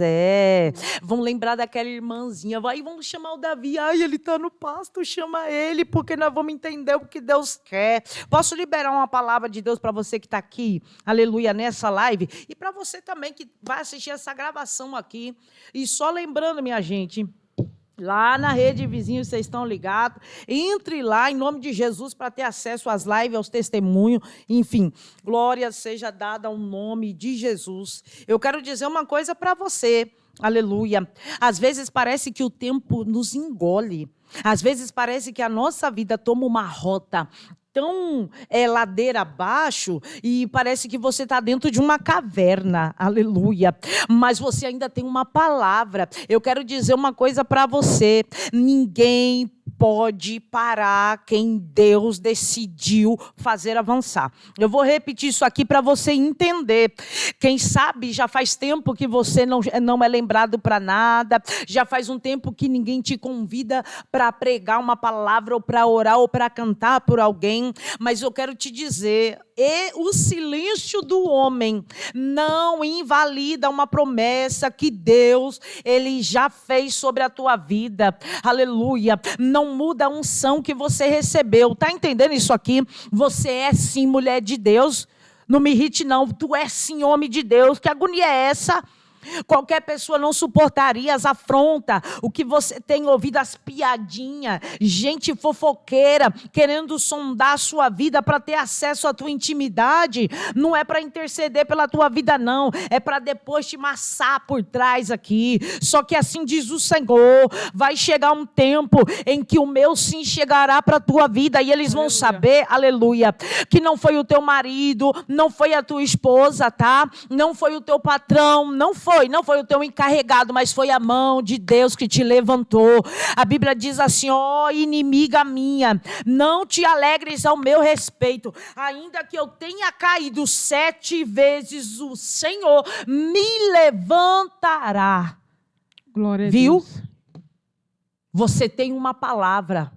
Vão lembrar daquela irmãzinha, vão chamar o Davi, ele está no pasto, chama ele, porque nós vamos entender o que Deus quer. Posso liberar uma palavra de Deus para você que está aqui, aleluia, nessa live, e para você também que vai assistir essa gravação aqui. E só lembrando, minha gente, lá na Rede Vizinhos, vocês estão ligados. Entre lá, em nome de Jesus, para ter acesso às lives, aos testemunhos. Enfim, glória seja dada ao nome de Jesus. Eu quero dizer uma coisa para você. Aleluia. Às vezes parece que o tempo nos engole. Às vezes parece que a nossa vida toma uma rota tão ladeira abaixo e parece que você está dentro de uma caverna, aleluia, mas você ainda tem uma palavra. Eu quero dizer uma coisa para você: ninguém pode parar quem Deus decidiu fazer avançar. Eu vou repetir isso aqui para você entender. Quem sabe já faz tempo que você não é lembrado para nada, já faz um tempo que ninguém te convida para pregar uma palavra, ou para orar, ou para cantar por alguém, mas eu quero te dizer, o silêncio do homem não invalida uma promessa que Deus, ele já fez sobre a tua vida. Aleluia. Não muda a unção que você recebeu. Tá entendendo isso aqui? Você é sim mulher de Deus. Não me irrite não. Tu é sim homem de Deus. Que agonia é essa? Qualquer pessoa não suportaria as afrontas, o que você tem ouvido, as piadinhas, gente fofoqueira, querendo sondar a sua vida para ter acesso à tua intimidade. Não é para interceder pela tua vida não, é para depois te massar por trás aqui. Só que assim diz o Senhor, vai chegar um tempo em que o meu sim chegará para a tua vida, e eles vão saber, aleluia, que não foi o teu marido, não foi a tua esposa, tá? Não foi o teu patrão, não foi o teu encarregado, mas foi a mão de Deus que te levantou. A Bíblia diz assim, ó inimiga minha, não te alegres ao meu respeito, ainda que eu tenha caído 7 vezes, o Senhor me levantará. Glória a Viu? Deus. Você tem uma palavra.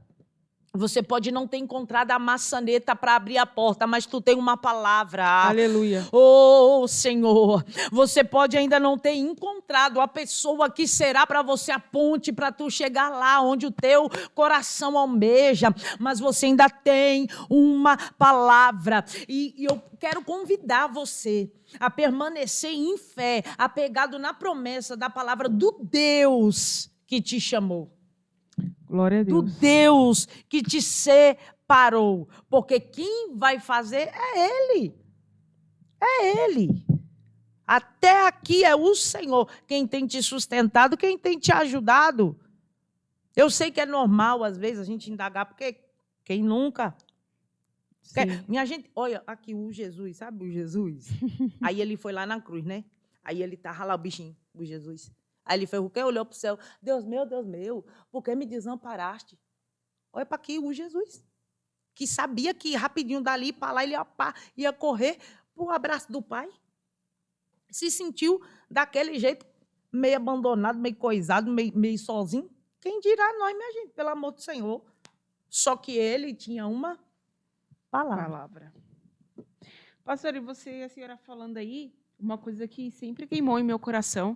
Você pode não ter encontrado a maçaneta para abrir a porta, mas tu tem uma palavra. Aleluia. Oh, Senhor, você pode ainda não ter encontrado a pessoa que será para você a ponte para tu chegar lá onde o teu coração almeja, mas você ainda tem uma palavra. E eu quero convidar você a permanecer em fé, apegado na promessa da palavra do Deus que te chamou. Glória a Deus. Do Deus que te separou. Porque quem vai fazer é Ele. É Ele. Até aqui é o Senhor quem tem te sustentado, quem tem te ajudado. Eu sei que é normal, às vezes, a gente indagar, porque quem nunca... Minha gente, olha, aqui o Jesus, sabe o Jesus? Aí ele foi lá na cruz, né? Aí ele estava lá, o bichinho, o Jesus. Aí ele fez o quê? Olhou para o céu. Deus meu, por que me desamparaste? Olha para aqui o Jesus, que sabia que rapidinho dali para lá ele ia correr para o abraço do Pai. Se sentiu daquele jeito, meio abandonado, meio coisado, meio sozinho. Quem dirá nós, minha gente, pelo amor do Senhor. Só que ele tinha uma palavra. Pastor, e você, a senhora falando aí, uma coisa que sempre queimou em meu coração,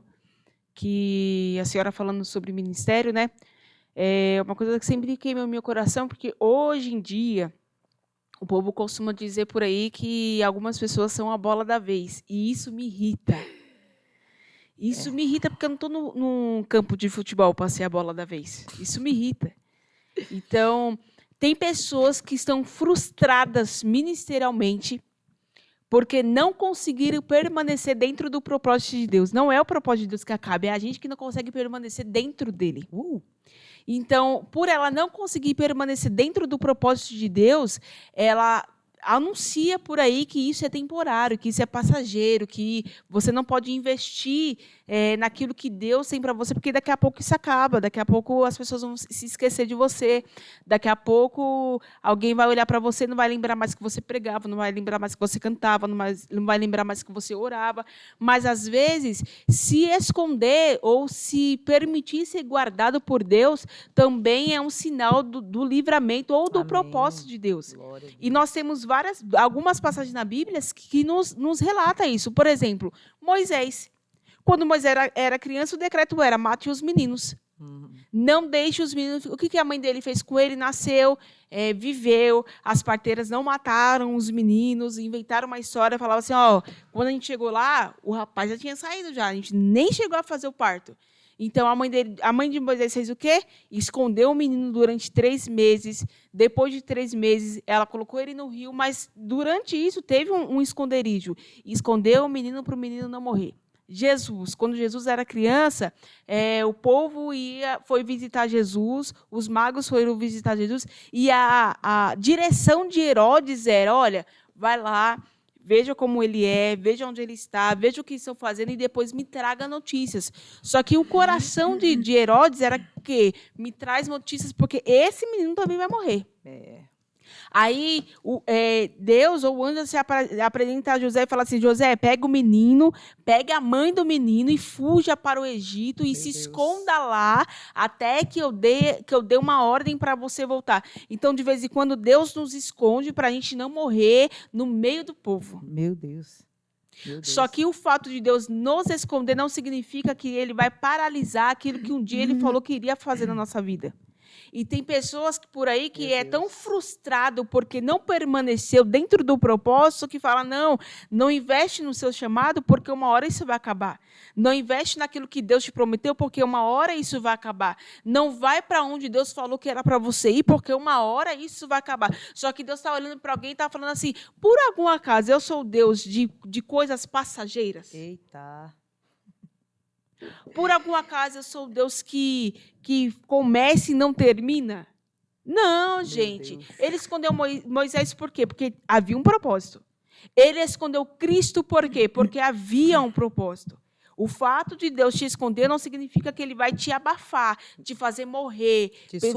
que a senhora falando sobre ministério, né? É uma coisa que sempre queimou em meu coração, porque hoje em dia o povo costuma dizer por aí que algumas pessoas são a bola da vez, e isso me irrita. Isso me irrita porque eu não estou num campo de futebol para ser a bola da vez. Isso me irrita. Então, tem pessoas que estão frustradas ministerialmente porque não conseguiram permanecer dentro do propósito de Deus. Não é o propósito de Deus que acaba, é a gente que não consegue permanecer dentro dele. Então, por ela não conseguir permanecer dentro do propósito de Deus, ela anuncia por aí que isso é temporário, que isso é passageiro, que você não pode investir naquilo que Deus tem para você, porque daqui a pouco isso acaba, daqui a pouco as pessoas vão se esquecer de você, daqui a pouco alguém vai olhar para você, não vai lembrar mais que você pregava, não vai lembrar mais que você cantava, não vai lembrar mais que você orava, mas às vezes se esconder ou se permitir ser guardado por Deus também é um sinal do livramento ou do propósito de Deus. E nós temos algumas passagens na Bíblia que nos relata isso. Por exemplo, Moisés. Quando Moisés era criança, o decreto era: mate os meninos. Não deixe os meninos... O que a mãe dele fez com ele? Nasceu, viveu, as parteiras não mataram os meninos, inventaram uma história, falavam assim, quando a gente chegou lá, o rapaz já tinha saído já, a gente nem chegou a fazer o parto. Então, a mãe de Moisés fez o quê? Escondeu o menino durante 3 meses. Depois de 3 meses, ela colocou ele no rio, mas durante isso teve um esconderijo. Escondeu o menino para o menino não morrer. Jesus, quando Jesus era criança, o povo foi visitar Jesus, os magos foram visitar Jesus, e a direção de Herodes era, olha, vai lá, veja como ele é, veja onde ele está, veja o que estão fazendo e depois me traga notícias. Só que o coração de Herodes era que me traz notícias porque esse menino também vai morrer. Aí Deus ou o anjo se apresenta a José e fala assim: José, pega o menino, pega a mãe do menino e fuja para o Egito e se esconda lá até que eu dê uma ordem para você voltar. Então, de vez em quando, Deus nos esconde para a gente não morrer no meio do povo. Meu Deus. Só que o fato de Deus nos esconder não significa que ele vai paralisar aquilo que um dia ele falou que iria fazer na nossa vida. E tem pessoas por aí que é tão frustrado porque não permaneceu dentro do propósito que fala, não investe no seu chamado porque uma hora isso vai acabar. Não investe naquilo que Deus te prometeu porque uma hora isso vai acabar. Não vai para onde Deus falou que era para você ir porque uma hora isso vai acabar. Só que Deus está olhando para alguém e está falando assim, por algum acaso eu sou Deus de coisas passageiras? Eita. Por algum acaso eu sou o Deus que começa e não termina? Não, gente. Ele escondeu Moisés por quê? Porque havia um propósito. Ele escondeu Cristo por quê? Porque havia um propósito. O fato de Deus te esconder não significa que ele vai te abafar, te fazer morrer.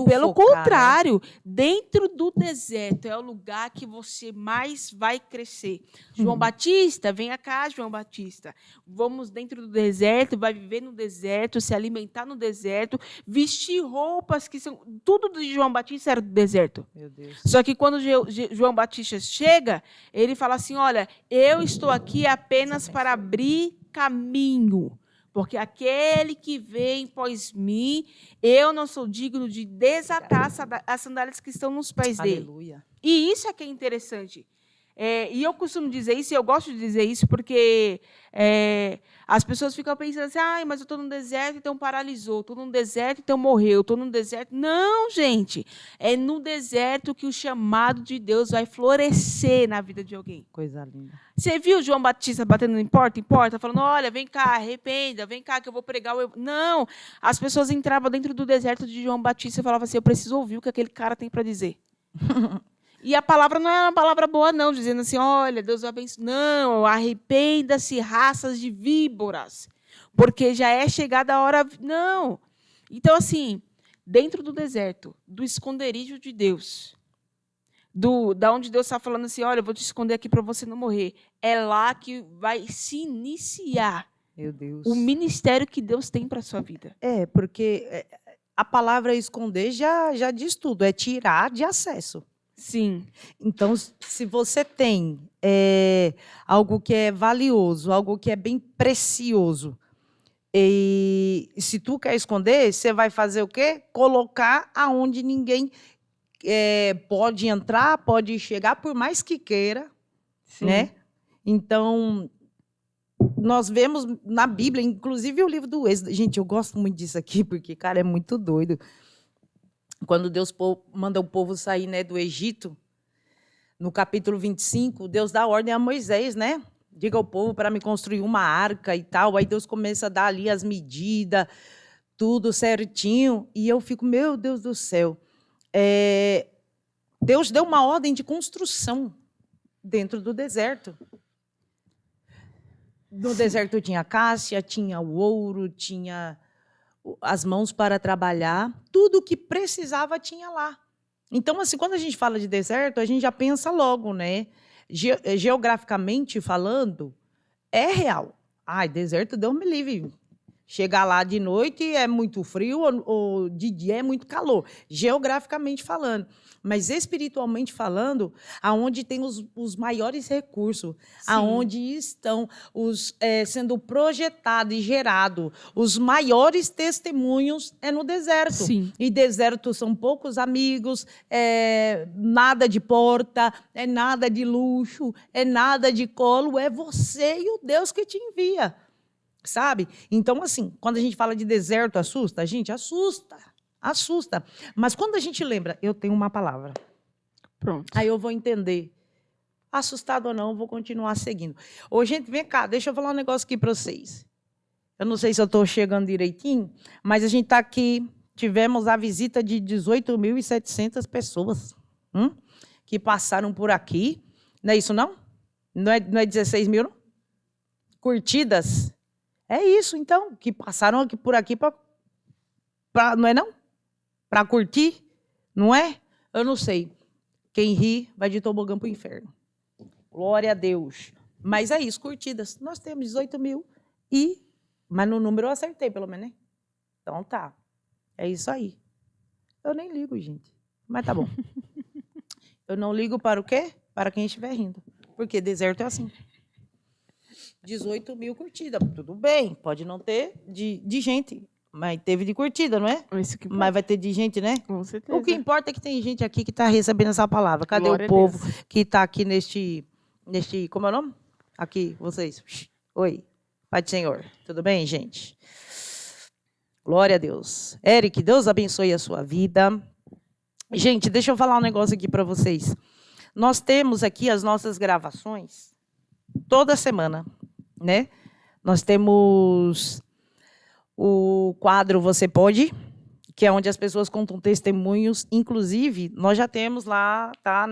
Pelo contrário, dentro do deserto é o lugar que você mais vai crescer. João Batista, venha cá, João Batista. Vamos dentro do deserto, vai viver no deserto, se alimentar no deserto, vestir roupas que são... Tudo de João Batista era do deserto. Meu Deus. Só que quando João Batista chega, ele fala assim, olha, eu estou aqui apenas para abrir caminho, porque aquele que vem após mim, eu não sou digno de desatar as sandálias que estão nos pés dele. Aleluia. E isso é que é interessante. E eu costumo dizer isso, e eu gosto de dizer isso, porque as pessoas ficam pensando assim, mas eu estou no deserto, então paralisou, estou no deserto, então morreu, estou no deserto. Não, gente, é no deserto que o chamado de Deus vai florescer na vida de alguém. Coisa linda. Você viu João Batista batendo em porta, falando, olha, vem cá, arrependa, vem cá que eu vou pregar. Não, as pessoas entravam dentro do deserto de João Batista e falavam assim, eu preciso ouvir o que aquele cara tem para dizer. E a palavra não é uma palavra boa, não, dizendo assim, olha, Deus vai abençoar. Não, arrependa-se, raças de víboras, porque já é chegada a hora... Não. Então, assim, dentro do deserto, do esconderijo de Deus, da onde Deus está falando assim, olha, eu vou te esconder aqui para você não morrer, é lá que vai se iniciar Meu Deus. o ministério que Deus tem para a sua vida. Porque a palavra esconder já diz tudo, é tirar de acesso. Sim. Então, se você tem algo que é valioso, algo que é bem precioso, e se tu quer esconder, você vai fazer o quê? Colocar aonde ninguém pode entrar, pode chegar, por mais que queira. Sim. Né? Então, nós vemos na Bíblia, inclusive o livro do Êxodo. Gente, eu gosto muito disso aqui, porque, cara, é muito doido. Quando Deus manda o povo sair, né, do Egito, no capítulo 25, Deus dá ordem a Moisés, né? Diga ao povo para me construir uma arca e tal. Aí Deus começa a dar ali as medidas, tudo certinho. E eu fico, meu Deus do céu. Deus deu uma ordem de construção dentro do deserto. No deserto tinha cássia, tinha o ouro, tinha... as mãos para trabalhar, tudo o que precisava tinha lá. Então, assim, quando a gente fala de deserto, a gente já pensa logo, né? Geograficamente falando, é real. Deserto, Deus me livre. Chegar lá de noite é muito frio ou de dia é muito calor, geograficamente falando. Mas espiritualmente falando, aonde tem os maiores recursos, sim, aonde estão sendo projetados e gerados os maiores testemunhos é no deserto. Sim. E deserto são poucos amigos, nada de porta, é nada de luxo, é nada de colo, é você e o Deus que te envia. Sabe? Então, assim, quando a gente fala de deserto, assusta? A gente assusta. Assusta. Mas quando a gente lembra, eu tenho uma palavra. Pronto. Aí eu vou entender. Assustado ou não, eu vou continuar seguindo. Ô, gente, vem cá, deixa eu falar um negócio aqui para vocês. Eu não sei se eu estou chegando direitinho, mas a gente está aqui, tivemos a visita de 18.700 pessoas que passaram por aqui. Não é isso, não? Não é 16 mil, não? Curtidas? É isso, então, que passaram aqui por aqui não é não? Para curtir, não é? Eu não sei. Quem ri vai de tobogã para o inferno. Glória a Deus. Mas é isso, curtidas. Nós temos 18 mil mas no número eu acertei, pelo menos, né? Então tá. É isso aí. Eu nem ligo, gente. Mas tá bom. Eu não ligo para o quê? Para quem estiver rindo. Porque deserto é assim. 18 mil curtidas. Tudo bem, pode não ter de gente. Mas teve de curtida, não é? Mas vai ter de gente, né? Com certeza. O que importa é que tem gente aqui que está recebendo essa palavra. Cadê Glória o povo que está aqui neste... Como é o nome? Aqui, vocês. Oi. Pai do Senhor. Tudo bem, gente? Glória a Deus. Eric, Deus abençoe a sua vida. Gente, deixa eu falar um negócio aqui para vocês. Nós temos aqui as nossas gravações toda semana, né? Nós temos o quadro Você Pode, que é onde as pessoas contam testemunhos. Inclusive, nós já temos lá, tá,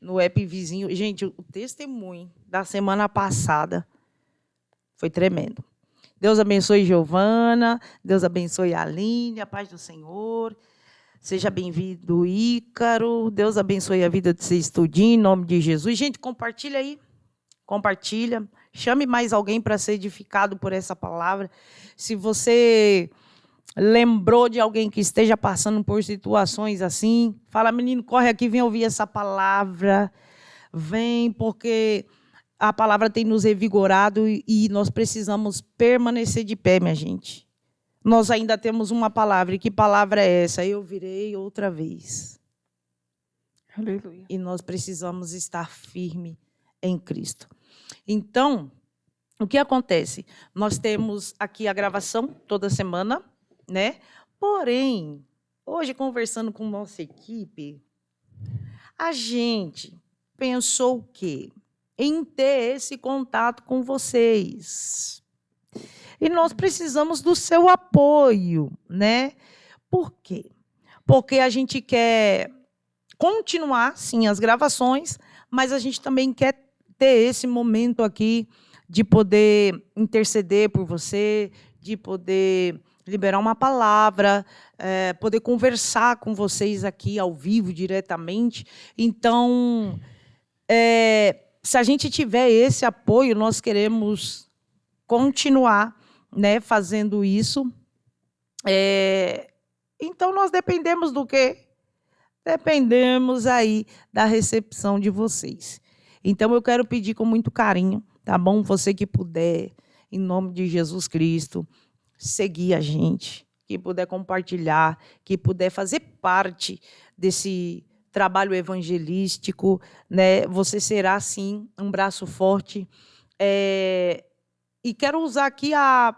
no app vizinho. Gente, o testemunho da semana passada foi tremendo. Deus abençoe Giovana, Deus abençoe a Aline, a paz do Senhor. Seja bem-vindo, Ícaro. Deus abençoe a vida de vocês tudinho, em nome de Jesus. Gente, compartilha aí. Compartilha. Chame mais alguém para ser edificado por essa palavra. Se você lembrou de alguém que esteja passando por situações assim, fala, menino, corre aqui, vem ouvir essa palavra. Vem, porque a palavra tem nos revigorado e nós precisamos permanecer de pé, minha gente. Nós ainda temos uma palavra. E que palavra é essa? Eu virei outra vez. Aleluia. E nós precisamos estar firme em Cristo. Então, o que acontece? Nós temos aqui a gravação toda semana, né? Porém, hoje, conversando com nossa equipe, a gente pensou o quê? Em ter esse contato com vocês. E nós precisamos do seu apoio, né? Por quê? Porque a gente quer continuar, sim, as gravações, mas a gente também quer ter esse momento aqui de poder interceder por você, de poder liberar uma palavra, poder conversar com vocês aqui ao vivo, diretamente. Então, se a gente tiver esse apoio, nós queremos continuar, né, fazendo isso. Então, nós dependemos do quê? Dependemos aí da recepção de vocês. Então, eu quero pedir com muito carinho, tá bom? Você que puder, em nome de Jesus Cristo, seguir a gente, que puder compartilhar, que puder fazer parte desse trabalho evangelístico, né? Você será, sim, um braço forte. E quero usar aqui a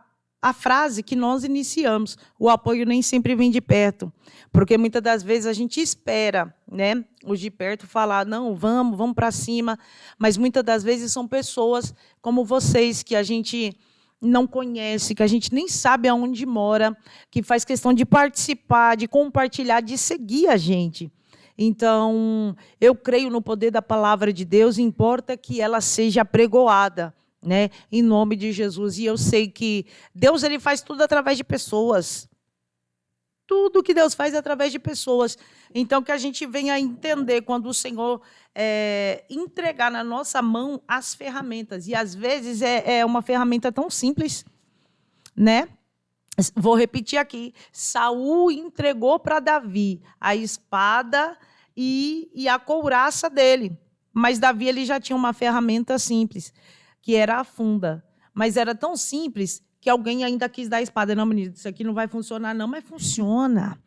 frase que nós iniciamos: o apoio nem sempre vem de perto, porque muitas das vezes a gente espera, né, os de perto falar, não, vamos para cima, mas muitas das vezes são pessoas como vocês, que a gente não conhece, que a gente nem sabe aonde mora, que faz questão de participar, de compartilhar, de seguir a gente. Então, eu creio no poder da palavra de Deus, importa que ela seja apregoada, né, em nome de Jesus. E eu sei que Deus, ele faz tudo através de pessoas. Tudo que Deus faz é através de pessoas. Então, que a gente venha entender quando o Senhor entregar na nossa mão as ferramentas. E, às vezes, é uma ferramenta tão simples, né? Vou repetir aqui. Saul entregou para Davi a espada e a couraça dele. Mas Davi, ele já tinha uma ferramenta simples, que era a funda. Mas era tão simples que alguém ainda quis dar a espada. Não, menino, isso aqui não vai funcionar, não, mas funciona.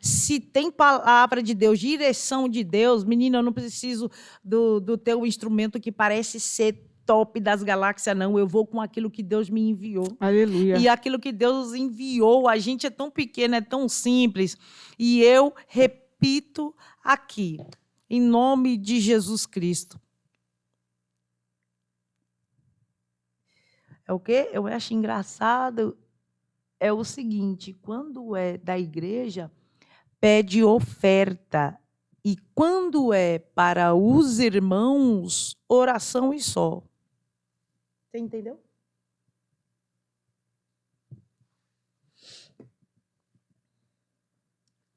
Se tem palavra de Deus, direção de Deus, menina, eu não preciso do teu instrumento que parece ser top das galáxias, não. Eu vou com aquilo que Deus me enviou. Aleluia. E aquilo que Deus enviou, a gente é tão pequeno, é tão simples. E eu repito aqui, em nome de Jesus Cristo. É o quê? Eu acho engraçado, é o seguinte, quando é da igreja, pede oferta E quando é para os irmãos, oração e só. Você entendeu?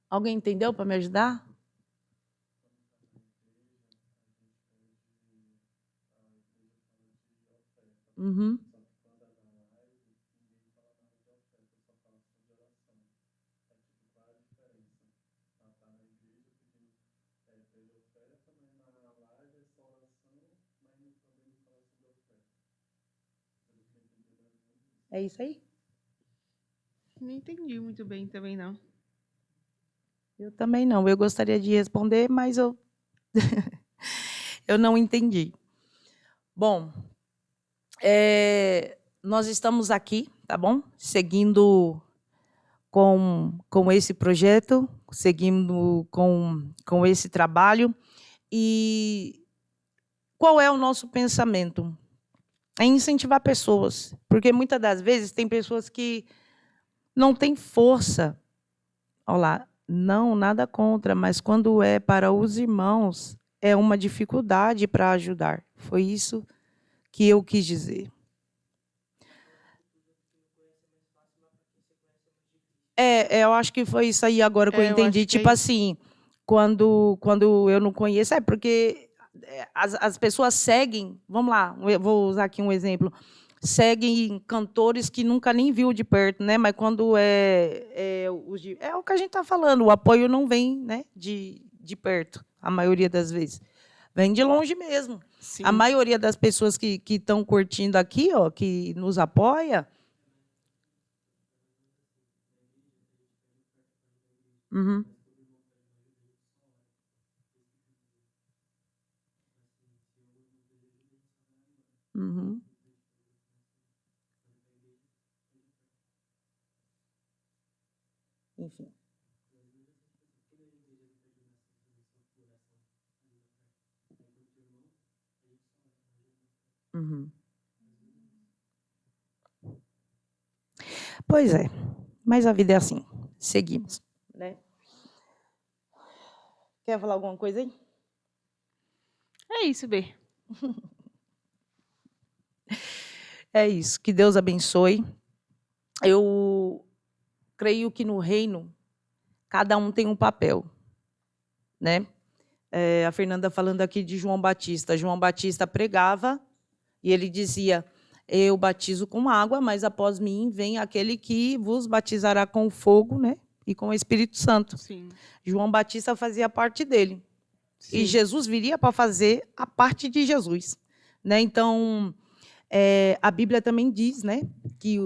Alguém entendeu para me ajudar? Uhum. É isso aí? Não entendi muito bem também, não. Eu também não. Eu gostaria de responder, mas eu não entendi. Bom, nós estamos aqui, tá bom? Seguindo com esse projeto, seguindo com esse trabalho. E qual é o nosso pensamento? É incentivar pessoas, porque muitas das vezes tem pessoas que não têm força. Olha lá, não, nada contra, mas quando é para os irmãos, é uma dificuldade para ajudar. Foi isso que eu quis dizer. Eu acho que foi isso aí agora que eu entendi. Tipo assim, quando eu não conheço, porque as pessoas seguem, vamos lá, eu vou usar aqui um exemplo, seguem cantores que nunca nem viu de perto, né? Mas quando é o que a gente está falando, o apoio não vem, né, de perto, a maioria das vezes. Vem de longe mesmo. Sim. A maioria das pessoas que estão curtindo aqui, ó, que nos apoia. Uhum. Uhum. Enfim. Uhum. Pois é, mas a vida é assim. Seguimos, né? Quer falar alguma coisa aí? É isso, B. É isso. Que Deus abençoe. Eu creio que no reino cada um tem um papel, né? A Fernanda falando aqui de João Batista. João Batista pregava e ele dizia: eu batizo com água, mas após mim vem aquele que vos batizará com fogo, né? E com o Espírito Santo. Sim. João Batista fazia parte dele. Sim. E Jesus viria para fazer a parte de Jesus, né? Então, a Bíblia também diz, né, que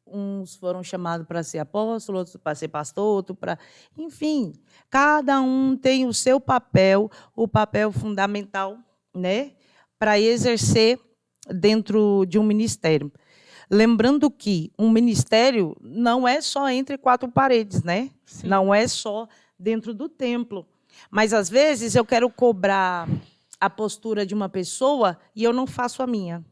uns foram chamados para ser apóstolos, outros para ser pastor, outro para... Enfim, cada um tem o seu papel, o papel fundamental, né, para exercer dentro de um ministério. Lembrando que um ministério não é só entre quatro paredes, né? Sim. Não é só dentro do templo. Mas, às vezes, eu quero cobrar a postura de uma pessoa e eu não faço a minha.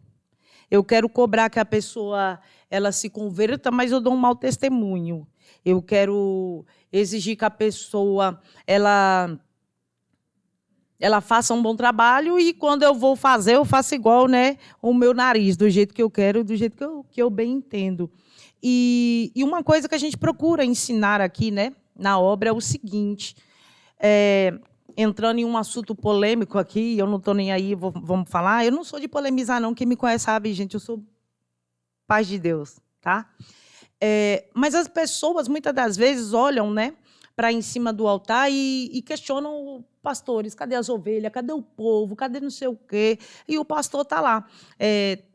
Eu quero cobrar que a pessoa ela se converta, mas eu dou um mau testemunho. Eu quero exigir que a pessoa ela faça um bom trabalho e, quando eu vou fazer, eu faço igual, né, o meu nariz, do jeito que eu quero, do jeito que eu bem entendo. E uma coisa que a gente procura ensinar aqui, né, na obra é o seguinte, entrando em um assunto polêmico aqui, eu não estou nem aí, vamos falar. Eu não sou de polemizar, não. Quem me conhece sabe, gente, eu sou paz de Deus, tá? Mas as pessoas, muitas das vezes, olham, né, para em cima do altar e questionam pastores. Cadê as ovelhas? Cadê o povo? Cadê não sei o quê? E o pastor está lá.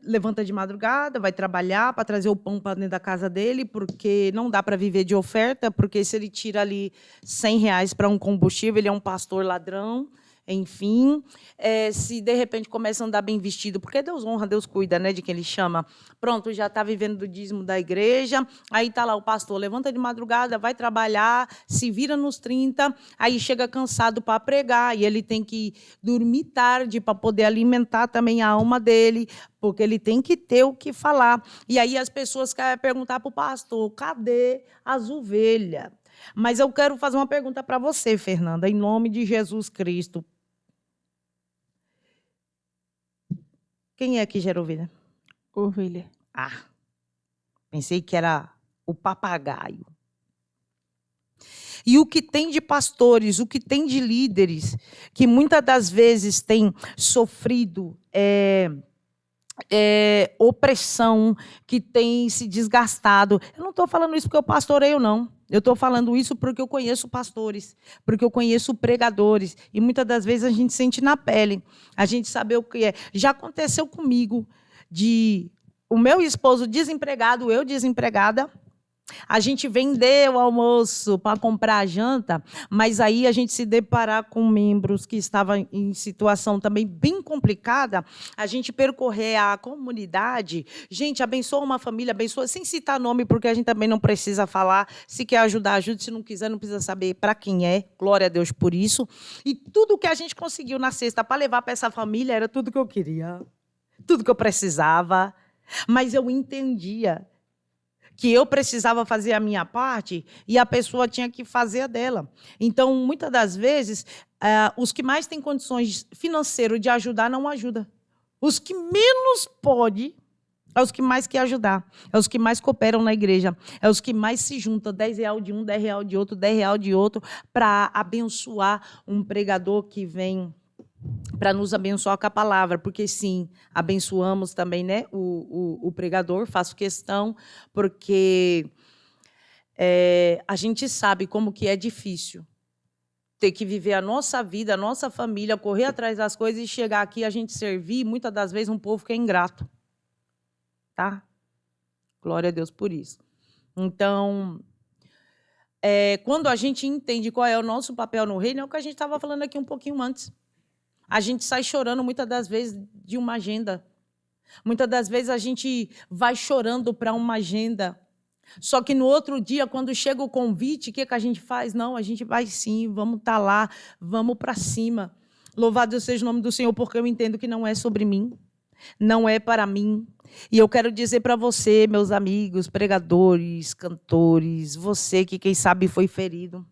Levanta de madrugada, vai trabalhar para trazer o pão para dentro da casa dele, porque não dá para viver de oferta, porque se ele tira ali R$100 para um combustível, ele é um pastor ladrão. Enfim, se de repente começa a andar bem vestido, porque Deus honra, Deus cuida, né, de quem Ele chama. Pronto, já está vivendo do dízimo da igreja, aí está lá o pastor, levanta de madrugada, vai trabalhar, se vira nos 30, aí chega cansado para pregar, e ele tem que dormir tarde para poder alimentar também a alma dele, porque ele tem que ter o que falar. E aí as pessoas querem perguntar para o pastor: cadê as ovelhas? Mas eu quero fazer uma pergunta para você, Fernanda, em nome de Jesus Cristo. Quem é que gera ovelha? Ovelha. Ah, pensei que era o papagaio. E o que tem de pastores, o que tem de líderes, que muitas das vezes têm sofrido opressão, que tem se desgastado. Eu não estou falando isso porque eu pastoreio, não. Eu estou falando isso porque eu conheço pastores, porque eu conheço pregadores. E muitas das vezes a gente sente na pele, a gente sabe o que é. Já aconteceu comigo de o meu esposo desempregado, eu desempregada. A gente vendeu o almoço para comprar a janta, mas aí a gente se deparar com membros que estavam em situação também bem complicada, a gente percorrer a comunidade, gente, abençoa uma família, abençoa, sem citar nome, porque a gente também não precisa falar, se quer ajudar, ajude, se não quiser, não precisa saber para quem é, glória a Deus por isso. E tudo que a gente conseguiu na sexta para levar para essa família era tudo que eu queria, tudo que eu precisava, mas eu entendia que eu precisava fazer a minha parte e a pessoa tinha que fazer a dela. Então, muitas das vezes, os que mais têm condições financeiras de ajudar, não ajudam. Os que menos podem, é os que mais querem ajudar. É os que mais cooperam na igreja. É os que mais se juntam, R$10 de um, R$10 de outro, R$10 de outro, para abençoar um pregador que vem para nos abençoar com a palavra, porque sim, abençoamos também, né, o pregador, faço questão, porque a gente sabe como que é difícil ter que viver a nossa vida, a nossa família, correr atrás das coisas e chegar aqui a gente servir, muitas das vezes um povo que é ingrato. Tá? Glória a Deus por isso. Então, quando a gente entende qual é o nosso papel no reino, é o que a gente estava falando aqui um pouquinho antes. A gente sai chorando, muitas das vezes, de uma agenda. Muitas das vezes, a gente vai chorando para uma agenda. Só que no outro dia, quando chega o convite, o que a gente faz? Não, a gente vai sim, vamos estar lá, vamos para cima. Louvado seja o nome do Senhor, porque eu entendo que não é sobre mim, não é para mim. E eu quero dizer para você, meus amigos, pregadores, cantores, você que, quem sabe, foi ferido.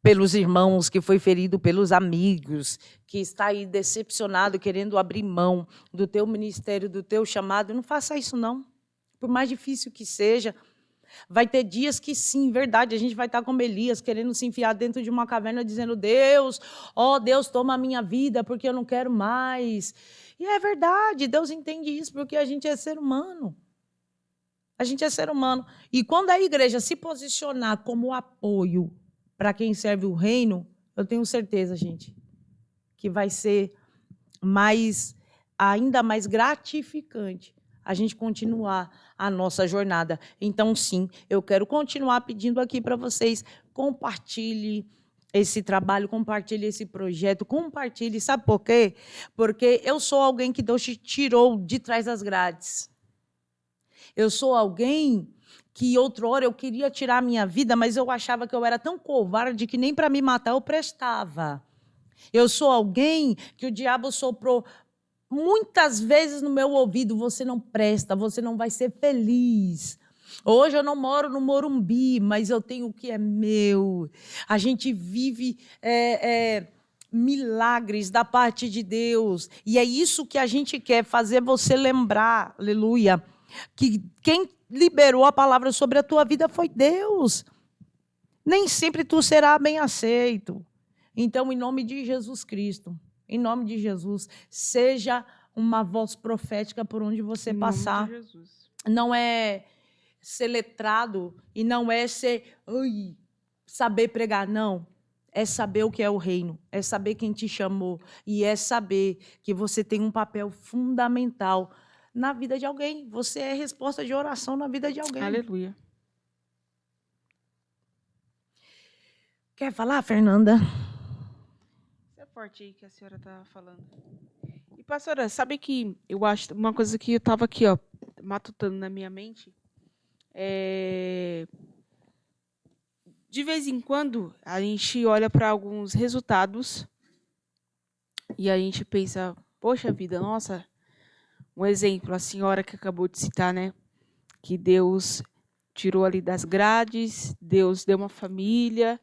Pelos irmãos, que foi ferido pelos amigos, que está aí decepcionado, querendo abrir mão do teu ministério, do teu chamado, não faça isso, não. Por mais difícil que seja, vai ter dias que, sim, verdade, a gente vai estar como Elias, querendo se enfiar dentro de uma caverna, dizendo, Deus, ó Deus, toma a minha vida, porque eu não quero mais. E é verdade, Deus entende isso, porque a gente é ser humano. A gente é ser humano. E quando a igreja se posicionar como apoio para quem serve o reino, eu tenho certeza, gente, que vai ser ainda mais gratificante a gente continuar a nossa jornada. Então, sim, eu quero continuar pedindo aqui para vocês, compartilhe esse trabalho, compartilhe esse projeto, compartilhe. Sabe por quê? Porque eu sou alguém que Deus te tirou de trás das grades. Eu sou alguém que outrora eu queria tirar a minha vida, mas eu achava que eu era tão covarde que nem para me matar eu prestava. Eu sou alguém que o diabo soprou muitas vezes no meu ouvido, você não presta, você não vai ser feliz. Hoje eu não moro no Morumbi, mas eu tenho o que é meu. A gente vive milagres da parte de Deus. E é isso que a gente quer, fazer você lembrar, aleluia, que quem liberou a palavra sobre a tua vida foi Deus. Nem sempre tu será bem aceito. Então, em nome de Jesus Cristo, em nome de Jesus, seja uma voz profética por onde você passar. Em nome de Jesus. Não é ser letrado e não é saber pregar, não. É saber o que é o reino, é saber quem te chamou e é saber que você tem um papel fundamental na vida de alguém. Você é resposta de oração na vida de alguém. Aleluia. Quer falar, Fernanda? Isso é forte aí que a senhora está falando. E, pastora, sabe que eu acho uma coisa que eu estava aqui, ó, matutando na minha mente. De vez em quando, a gente olha para alguns resultados e a gente pensa, poxa vida, nossa, um exemplo, a senhora que acabou de citar, né? Que Deus tirou ali das grades, Deus deu uma família.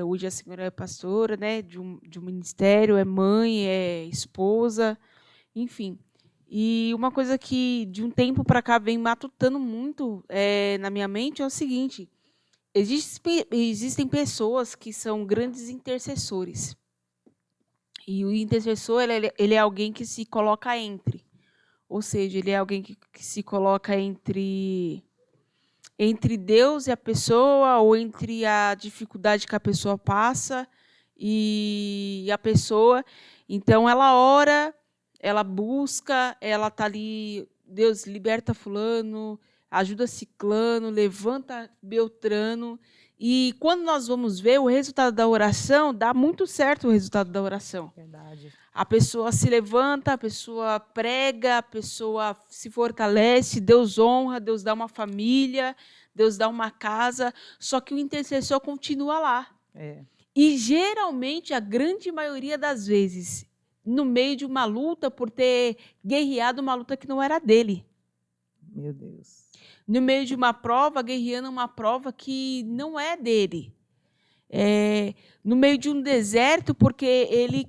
Hoje a senhora é pastora, né, de um ministério, é mãe, é esposa, enfim. E uma coisa que de um tempo para cá vem matutando muito na minha mente é o seguinte: existem pessoas que são grandes intercessores. E o intercessor ele é alguém que se coloca entre. Ou seja, ele é alguém que se coloca entre Deus e a pessoa, ou entre a dificuldade que a pessoa passa e a pessoa. Então, ela ora, ela busca, ela está ali, Deus liberta fulano, ajuda ciclano, levanta Beltrano. E quando nós vamos ver o resultado da oração, dá muito certo o resultado da oração. Verdade. A pessoa se levanta, a pessoa prega, a pessoa se fortalece, Deus honra, Deus dá uma família, Deus dá uma casa, só que o intercessor continua lá. E, geralmente, a grande maioria das vezes, no meio de uma luta, por ter guerreado uma luta que não era dele. Meu Deus. No meio de uma prova, guerreando uma prova que não é dele. No meio de um deserto, porque ele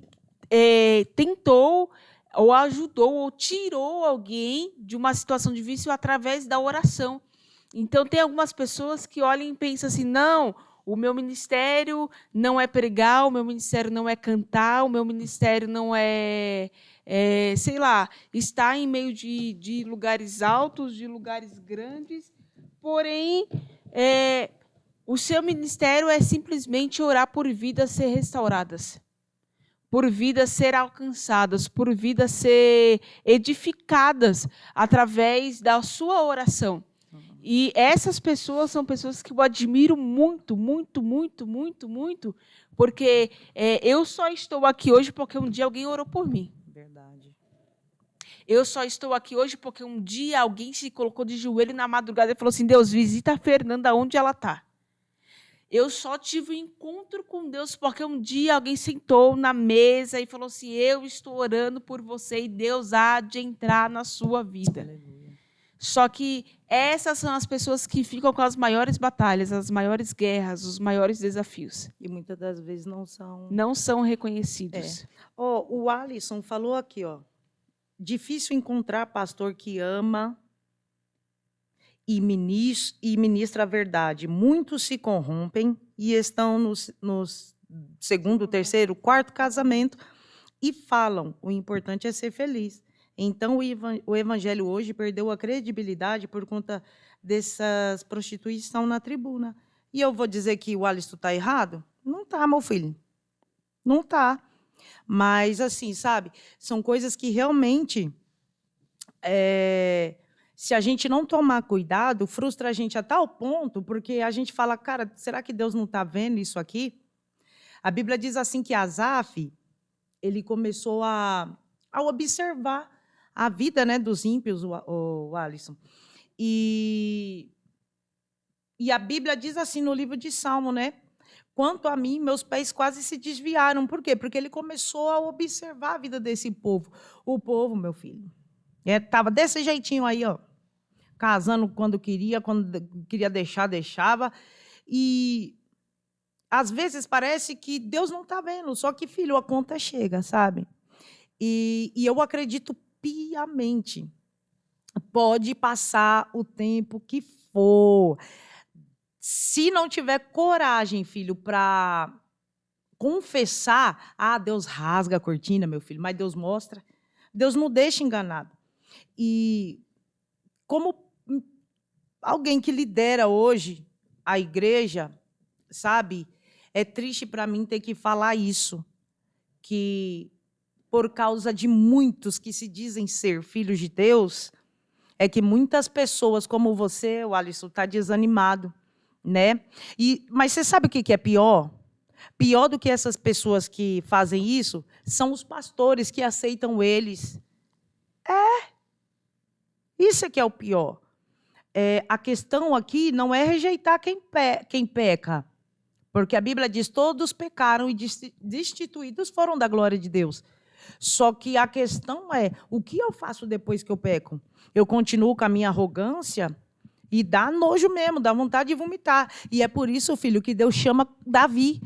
tentou, ou ajudou, ou tirou alguém de uma situação difícil através da oração. Então, tem algumas pessoas que olham e pensam assim, não, o meu ministério não é pregar, o meu ministério não é cantar, o meu ministério não sei lá, está em meio de lugares altos, de lugares grandes, porém, o seu ministério é simplesmente orar por vidas ser restauradas, por vidas ser alcançadas, por vidas ser edificadas através da sua oração. E essas pessoas são pessoas que eu admiro muito, muito, muito, muito, muito, porque eu só estou aqui hoje porque um dia alguém orou por mim. Verdade. Eu só estou aqui hoje porque um dia alguém se colocou de joelho na madrugada e falou assim, Deus, visita a Fernanda onde ela está. Eu só tive um encontro com Deus porque um dia alguém sentou na mesa e falou assim, eu estou orando por você e Deus há de entrar na sua vida. Aleluia. Só que essas são as pessoas que ficam com as maiores batalhas, as maiores guerras, os maiores desafios. E muitas das vezes não são... Não são reconhecidos. O Alisson falou aqui, difícil encontrar pastor que ama e ministra a verdade. Muitos se corrompem e estão nos segundo, terceiro, quarto casamento e falam, o importante é ser feliz. Então, o evangelho hoje perdeu a credibilidade por conta dessas prostituição na tribuna. E eu vou dizer que o Alisson está errado? Não está, meu filho. Não está. Mas, assim, sabe, são coisas que realmente, se a gente não tomar cuidado, frustra a gente a tal ponto, porque a gente fala, cara, será que Deus não está vendo isso aqui? A Bíblia diz assim que Asaf, ele começou a observar a vida, né, dos ímpios, o Alisson. E a Bíblia diz assim no livro de Salmo, né? Quanto a mim, meus pés quase se desviaram. Por quê? Porque ele começou a observar a vida desse povo. O povo, meu filho, estava desse jeitinho aí, casando quando queria deixar, deixava. E às vezes parece que Deus não está vendo, só que, filho, a conta chega, sabe? E eu acredito piamente. Pode passar o tempo que for. Se não tiver coragem, filho, para confessar, Deus rasga a cortina, meu filho, mas Deus mostra. Deus não deixa enganado. E como alguém que lidera hoje a igreja, sabe, é triste para mim ter que falar isso, que por causa de muitos que se dizem ser filhos de Deus, é que muitas pessoas como você, o Alisson, está desanimado, né? Mas você sabe o que é pior? Pior do que essas pessoas que fazem isso são os pastores que aceitam eles. Isso é que é o pior. A questão aqui não é rejeitar quem peca, porque a Bíblia diz, todos pecaram e destituídos foram da glória de Deus. Só que a questão é, o que eu faço depois que eu peco? Eu continuo com a minha arrogância? E dá nojo mesmo, dá vontade de vomitar. E é por isso, filho, que Deus chama Davi,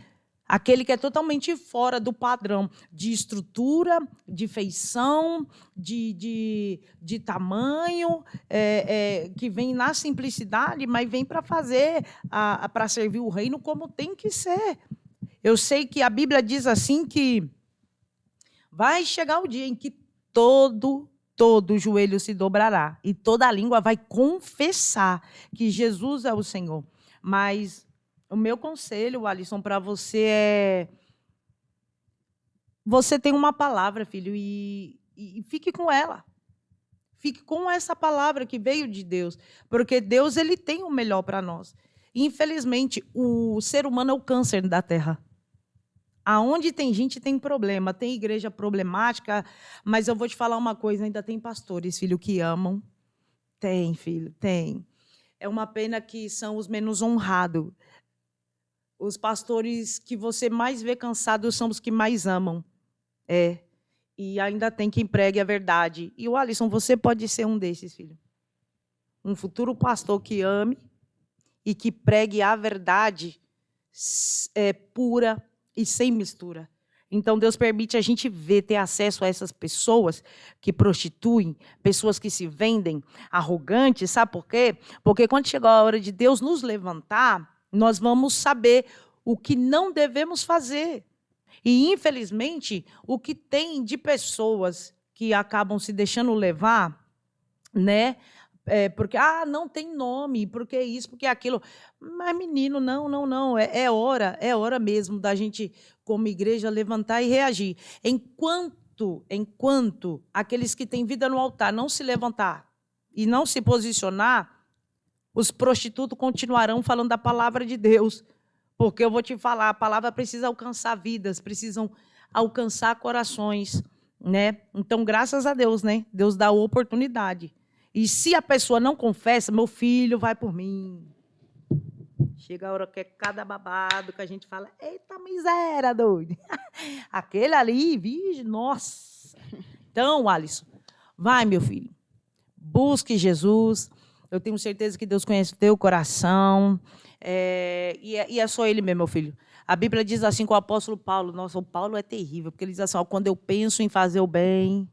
aquele que é totalmente fora do padrão de estrutura, de feição, de tamanho, que vem na simplicidade, mas vem para fazer, para servir o reino como tem que ser. Eu sei que a Bíblia diz assim que vai chegar o dia em que todo joelho se dobrará e toda língua vai confessar que Jesus é o Senhor. Mas o meu conselho, Alisson, para você é: você tem uma palavra, filho, e fique com ela. Fique com essa palavra que veio de Deus, porque Deus ele tem o melhor para nós. Infelizmente, o ser humano é o câncer da terra. Aonde tem gente, tem problema. Tem igreja problemática, mas eu vou te falar uma coisa, ainda tem pastores, filho, que amam. Tem, filho, tem. É uma pena que são os menos honrados. Os pastores que você mais vê cansados são os que mais amam. E ainda tem quem pregue a verdade. E o Alisson, você pode ser um desses, filho. Um futuro pastor que ame e que pregue a verdade pura e sem mistura. Então, Deus permite a gente ver, ter acesso a essas pessoas que prostituem, pessoas que se vendem, arrogantes, sabe por quê? Porque quando chegar a hora de Deus nos levantar, nós vamos saber o que não devemos fazer. E, infelizmente, o que tem de pessoas que acabam se deixando levar, né? Porque não tem nome, porque isso, porque aquilo. Mas, menino, não. É hora mesmo da gente, como igreja, levantar e reagir. Enquanto aqueles que têm vida no altar não se levantar e não se posicionar, os prostitutos continuarão falando da palavra de Deus. Porque eu vou te falar, a palavra precisa alcançar vidas, precisam alcançar corações, né? Então, graças a Deus, né? Deus dá a oportunidade. E se a pessoa não confessa, meu filho, vai por mim. Chega a hora que é cada babado que a gente fala, eita miséria, doido. Aquele ali, vixe, nossa. Então, Alisson, vai, meu filho. Busque Jesus. Eu tenho certeza que Deus conhece o teu coração. E é só Ele mesmo, meu filho. A Bíblia diz assim com o apóstolo Paulo. Nossa, o Paulo é terrível, porque ele diz assim, quando eu penso em fazer o bem,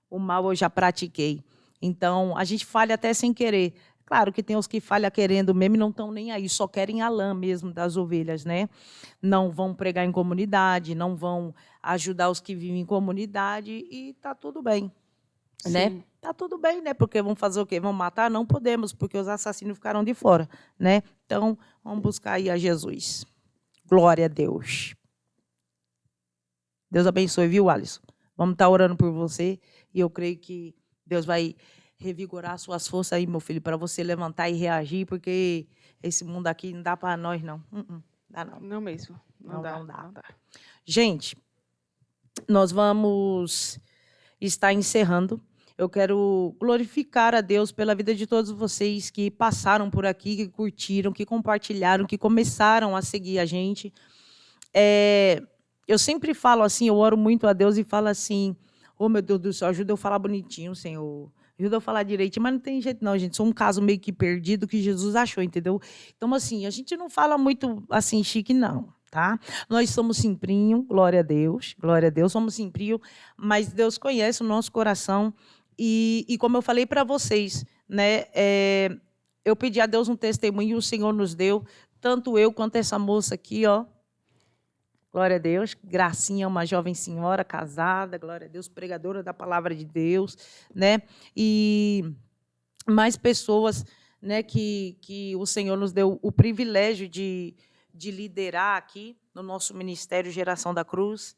o mal eu já pratiquei. Então, a gente falha até sem querer. Claro que tem os que falham querendo mesmo e não estão nem aí, só querem a lã mesmo das ovelhas, né? Não vão pregar em comunidade, não vão ajudar os que vivem em comunidade e está tudo bem, né? Está tudo bem, né? Porque vão fazer o quê? Vão matar? Não podemos, porque os assassinos ficaram de fora, né? Então, vamos buscar aí a Jesus. Glória a Deus. Deus abençoe, viu, Alisson? Vamos estar orando por você e eu creio que Deus vai revigorar suas forças aí, meu filho, para você levantar e reagir, porque esse mundo aqui não dá para nós, não. Dá não. Não mesmo. Não dá. Gente, nós vamos estar encerrando. Eu quero glorificar a Deus pela vida de todos vocês que passaram por aqui, que curtiram, que compartilharam, que começaram a seguir a gente. Eu sempre falo assim, eu oro muito a Deus e falo assim, meu Deus do céu, ajuda eu a falar bonitinho, Senhor. Ajuda eu a falar direitinho, mas não tem jeito não, gente. Sou um caso meio que perdido que Jesus achou, entendeu? Então, assim, a gente não fala muito assim chique, não, tá? Nós somos simprinho, glória a Deus, somos simprinho, mas Deus conhece o nosso coração e como eu falei para vocês, né? Eu pedi a Deus um testemunho e o Senhor nos deu, tanto eu quanto essa moça aqui, ó. Glória a Deus. Gracinha é uma jovem senhora casada, glória a Deus, pregadora da palavra de Deus, né? E mais pessoas, né, que o Senhor nos deu o privilégio de liderar aqui no nosso ministério Geração da Cruz.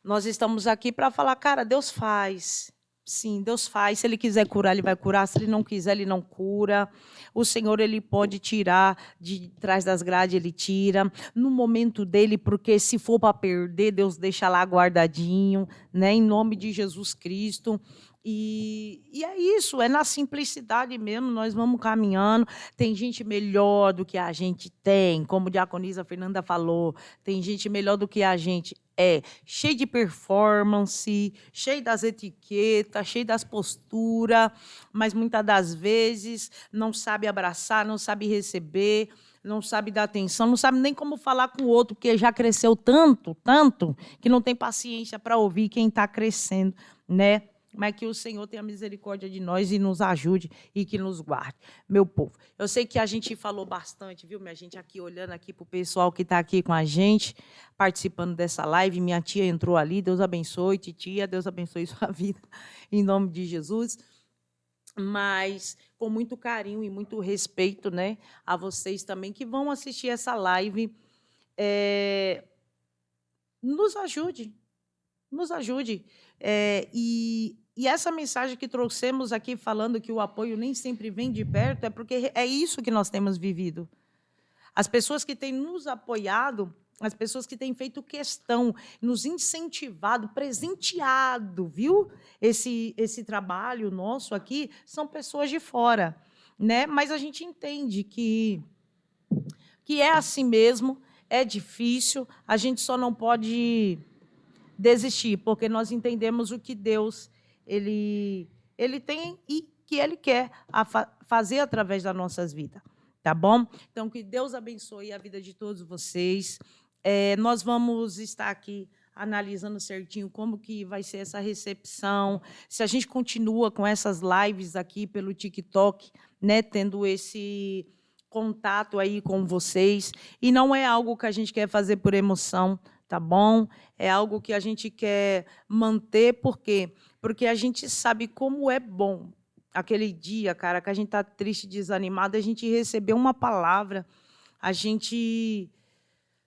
Nós estamos aqui para falar, cara, Deus faz. Sim, Deus faz. Se Ele quiser curar, Ele vai curar. Se Ele não quiser, Ele não cura. O Senhor, Ele pode tirar de trás das grades, Ele tira. No momento dEle, porque se for para perder, Deus deixa lá guardadinho, né? Em nome de Jesus Cristo. E é isso, é na simplicidade mesmo, nós vamos caminhando. Tem gente melhor do que a gente tem, como a diaconisa Fernanda falou, tem gente melhor do que a gente. cheio de performance, cheio das etiquetas, cheio das posturas, mas muitas das vezes não sabe abraçar, não sabe receber, não sabe dar atenção, não sabe nem como falar com o outro, porque já cresceu tanto, que não tem paciência para ouvir quem está crescendo, né? Mas que o Senhor tenha misericórdia de nós e nos ajude e que nos guarde, meu povo. Eu sei que a gente falou bastante, viu, minha gente, aqui olhando aqui para o pessoal que está aqui com a gente, participando dessa live. Minha tia entrou ali, Deus abençoe, titia, Deus abençoe sua vida, em nome de Jesus. Mas com muito carinho e muito respeito, né, a vocês também que vão assistir essa live. Nos ajude, nos ajude. E essa mensagem que trouxemos aqui, falando que o apoio nem sempre vem de perto, é porque é isso que nós temos vivido. As pessoas que têm nos apoiado, as pessoas que têm feito questão, nos incentivado, presenteado, viu? Esse trabalho nosso aqui, são pessoas de fora, né? Mas a gente entende que é assim mesmo, é difícil, a gente só não pode desistir, porque nós entendemos o que Deus ele tem e que Ele quer fazer através das nossas vidas, tá bom? Então, que Deus abençoe a vida de todos vocês. Nós vamos estar aqui analisando certinho como que vai ser essa recepção, se a gente continua com essas lives aqui pelo TikTok, né, tendo esse contato aí com vocês, e não é algo que a gente quer fazer por emoção, tá bom? É algo que a gente quer manter, por quê? Porque a gente sabe como é bom aquele dia, cara, que a gente está triste, desanimado, a gente receber uma palavra, a gente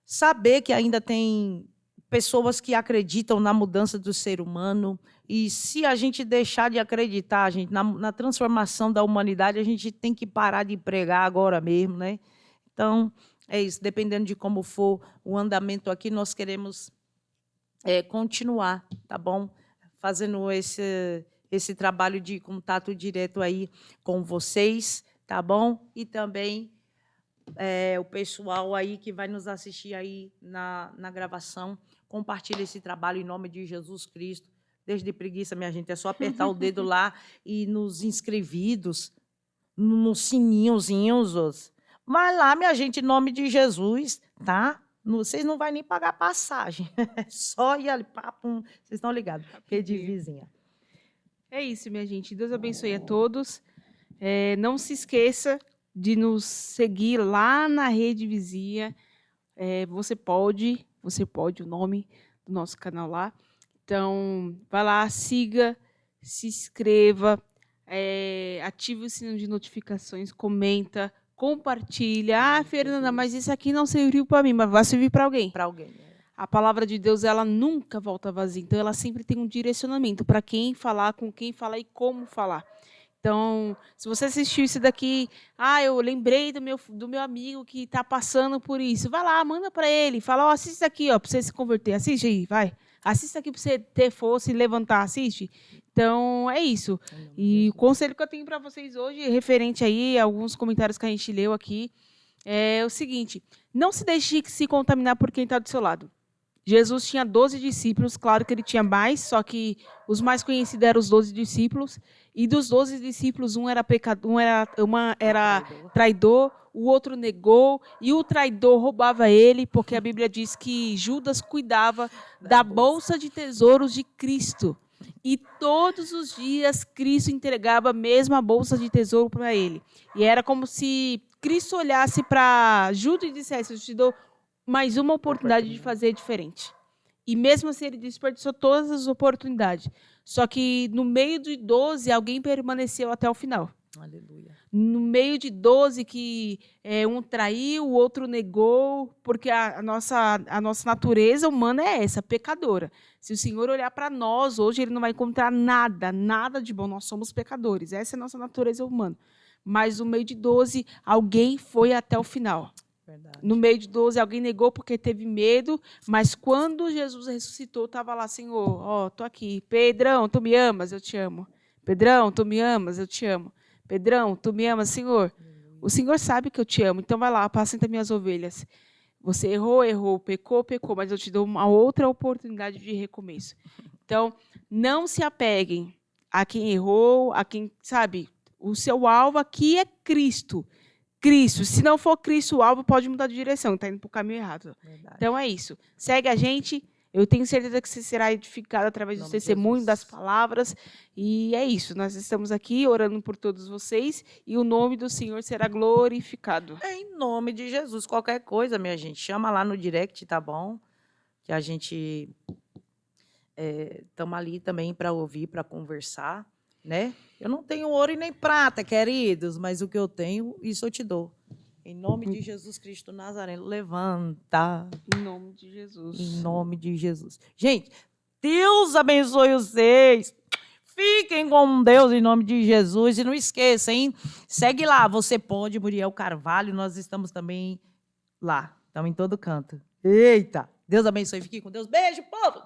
saber que ainda tem pessoas que acreditam na mudança do ser humano, e se a gente deixar de acreditar, gente, na transformação da humanidade, a gente tem que parar de pregar agora mesmo, né? Então, é isso, dependendo de como for o andamento aqui, nós queremos continuar, tá bom? Fazendo esse trabalho de contato direto aí com vocês, tá bom? E também o pessoal aí que vai nos assistir aí na gravação, compartilha esse trabalho em nome de Jesus Cristo. Desde preguiça, minha gente, é só apertar o dedo lá e nos inscrevidos, nos sininhozinhos. Vai lá, minha gente, em nome de Jesus, tá? Vocês não vão nem pagar passagem. É só ir ali, papum, vocês estão ligados, rede vizinha. É isso, minha gente. Deus abençoe a todos. Não se esqueça de nos seguir lá na rede vizinha. Você pode, o nome do nosso canal lá. Então, vai lá, siga, se inscreva, ative o sino de notificações, comenta, compartilha. Ah, Fernanda, mas isso aqui não serviu para mim, mas vai servir para alguém. Para alguém. A palavra de Deus, ela nunca volta vazia. Então, ela sempre tem um direcionamento para quem falar, com quem falar e como falar. Então, se você assistiu isso daqui, eu lembrei do meu amigo que está passando por isso. Vai lá, manda para ele. Fala, assiste isso aqui, para você se converter. Assiste aí, vai. Assista aqui para você ter força e levantar, assiste. Então, é isso. E o conselho que eu tenho para vocês hoje, referente aí a alguns comentários que a gente leu aqui, é o seguinte: não se deixe se contaminar por quem está do seu lado. Jesus tinha 12 discípulos, claro que ele tinha mais, só que os mais conhecidos eram os 12 discípulos, e dos 12 discípulos, um era pecador, era traidor, o outro negou, e o traidor roubava ele, porque a Bíblia diz que Judas cuidava da bolsa de tesouros de Cristo. E todos os dias Cristo entregava a mesma bolsa de tesouro para ele. E era como se Cristo olhasse para Judas e dissesse: eu te dou mais uma oportunidade de fazer diferente. E mesmo assim ele desperdiçou todas as oportunidades. Só que no meio de 12, alguém permaneceu até o final. Aleluia. No meio de 12, que um traiu, o outro negou, porque a nossa natureza humana é essa, pecadora. Se o Senhor olhar para nós hoje, ele não vai encontrar nada de bom. Nós somos pecadores, essa é a nossa natureza humana. Mas no meio de 12, alguém foi até o final. Verdade. No meio de 12, alguém negou porque teve medo, mas quando Jesus ressuscitou, estava lá: Senhor, estou aqui. Pedrão, tu me amas? Eu te amo. Pedrão, tu me amas? Eu te amo. Pedrão, tu me amas, Senhor? O Senhor sabe que eu te amo, então vai lá, apacenta minhas ovelhas. Você errou, pecou, mas eu te dou uma outra oportunidade de recomeço. Então, não se apeguem a quem errou, a quem, sabe, o seu alvo aqui é Cristo. Cristo. Se não for Cristo o alvo, pode mudar de direção, está indo para o caminho errado. Verdade. Então é isso. Segue a gente. Eu tenho certeza que você será edificado através do testemunho, das palavras. E é isso. Nós estamos aqui orando por todos vocês e o nome do Senhor será glorificado. Em nome de Jesus. Qualquer coisa, minha gente, chama lá no direct, tá bom? Que a gente estamos ali também para ouvir, para conversar, né? Eu não tenho ouro e nem prata, queridos, mas o que eu tenho, isso eu te dou. Em nome de Jesus Cristo Nazareno, levanta. Em nome de Jesus. Em nome de Jesus. Gente, Deus abençoe vocês. Fiquem com Deus em nome de Jesus. E não esqueça, hein? Segue lá, Você Pode, Muriel Carvalho. Nós estamos também lá. Estamos em todo canto. Eita! Deus abençoe. Fiquem com Deus. Beijo, povo!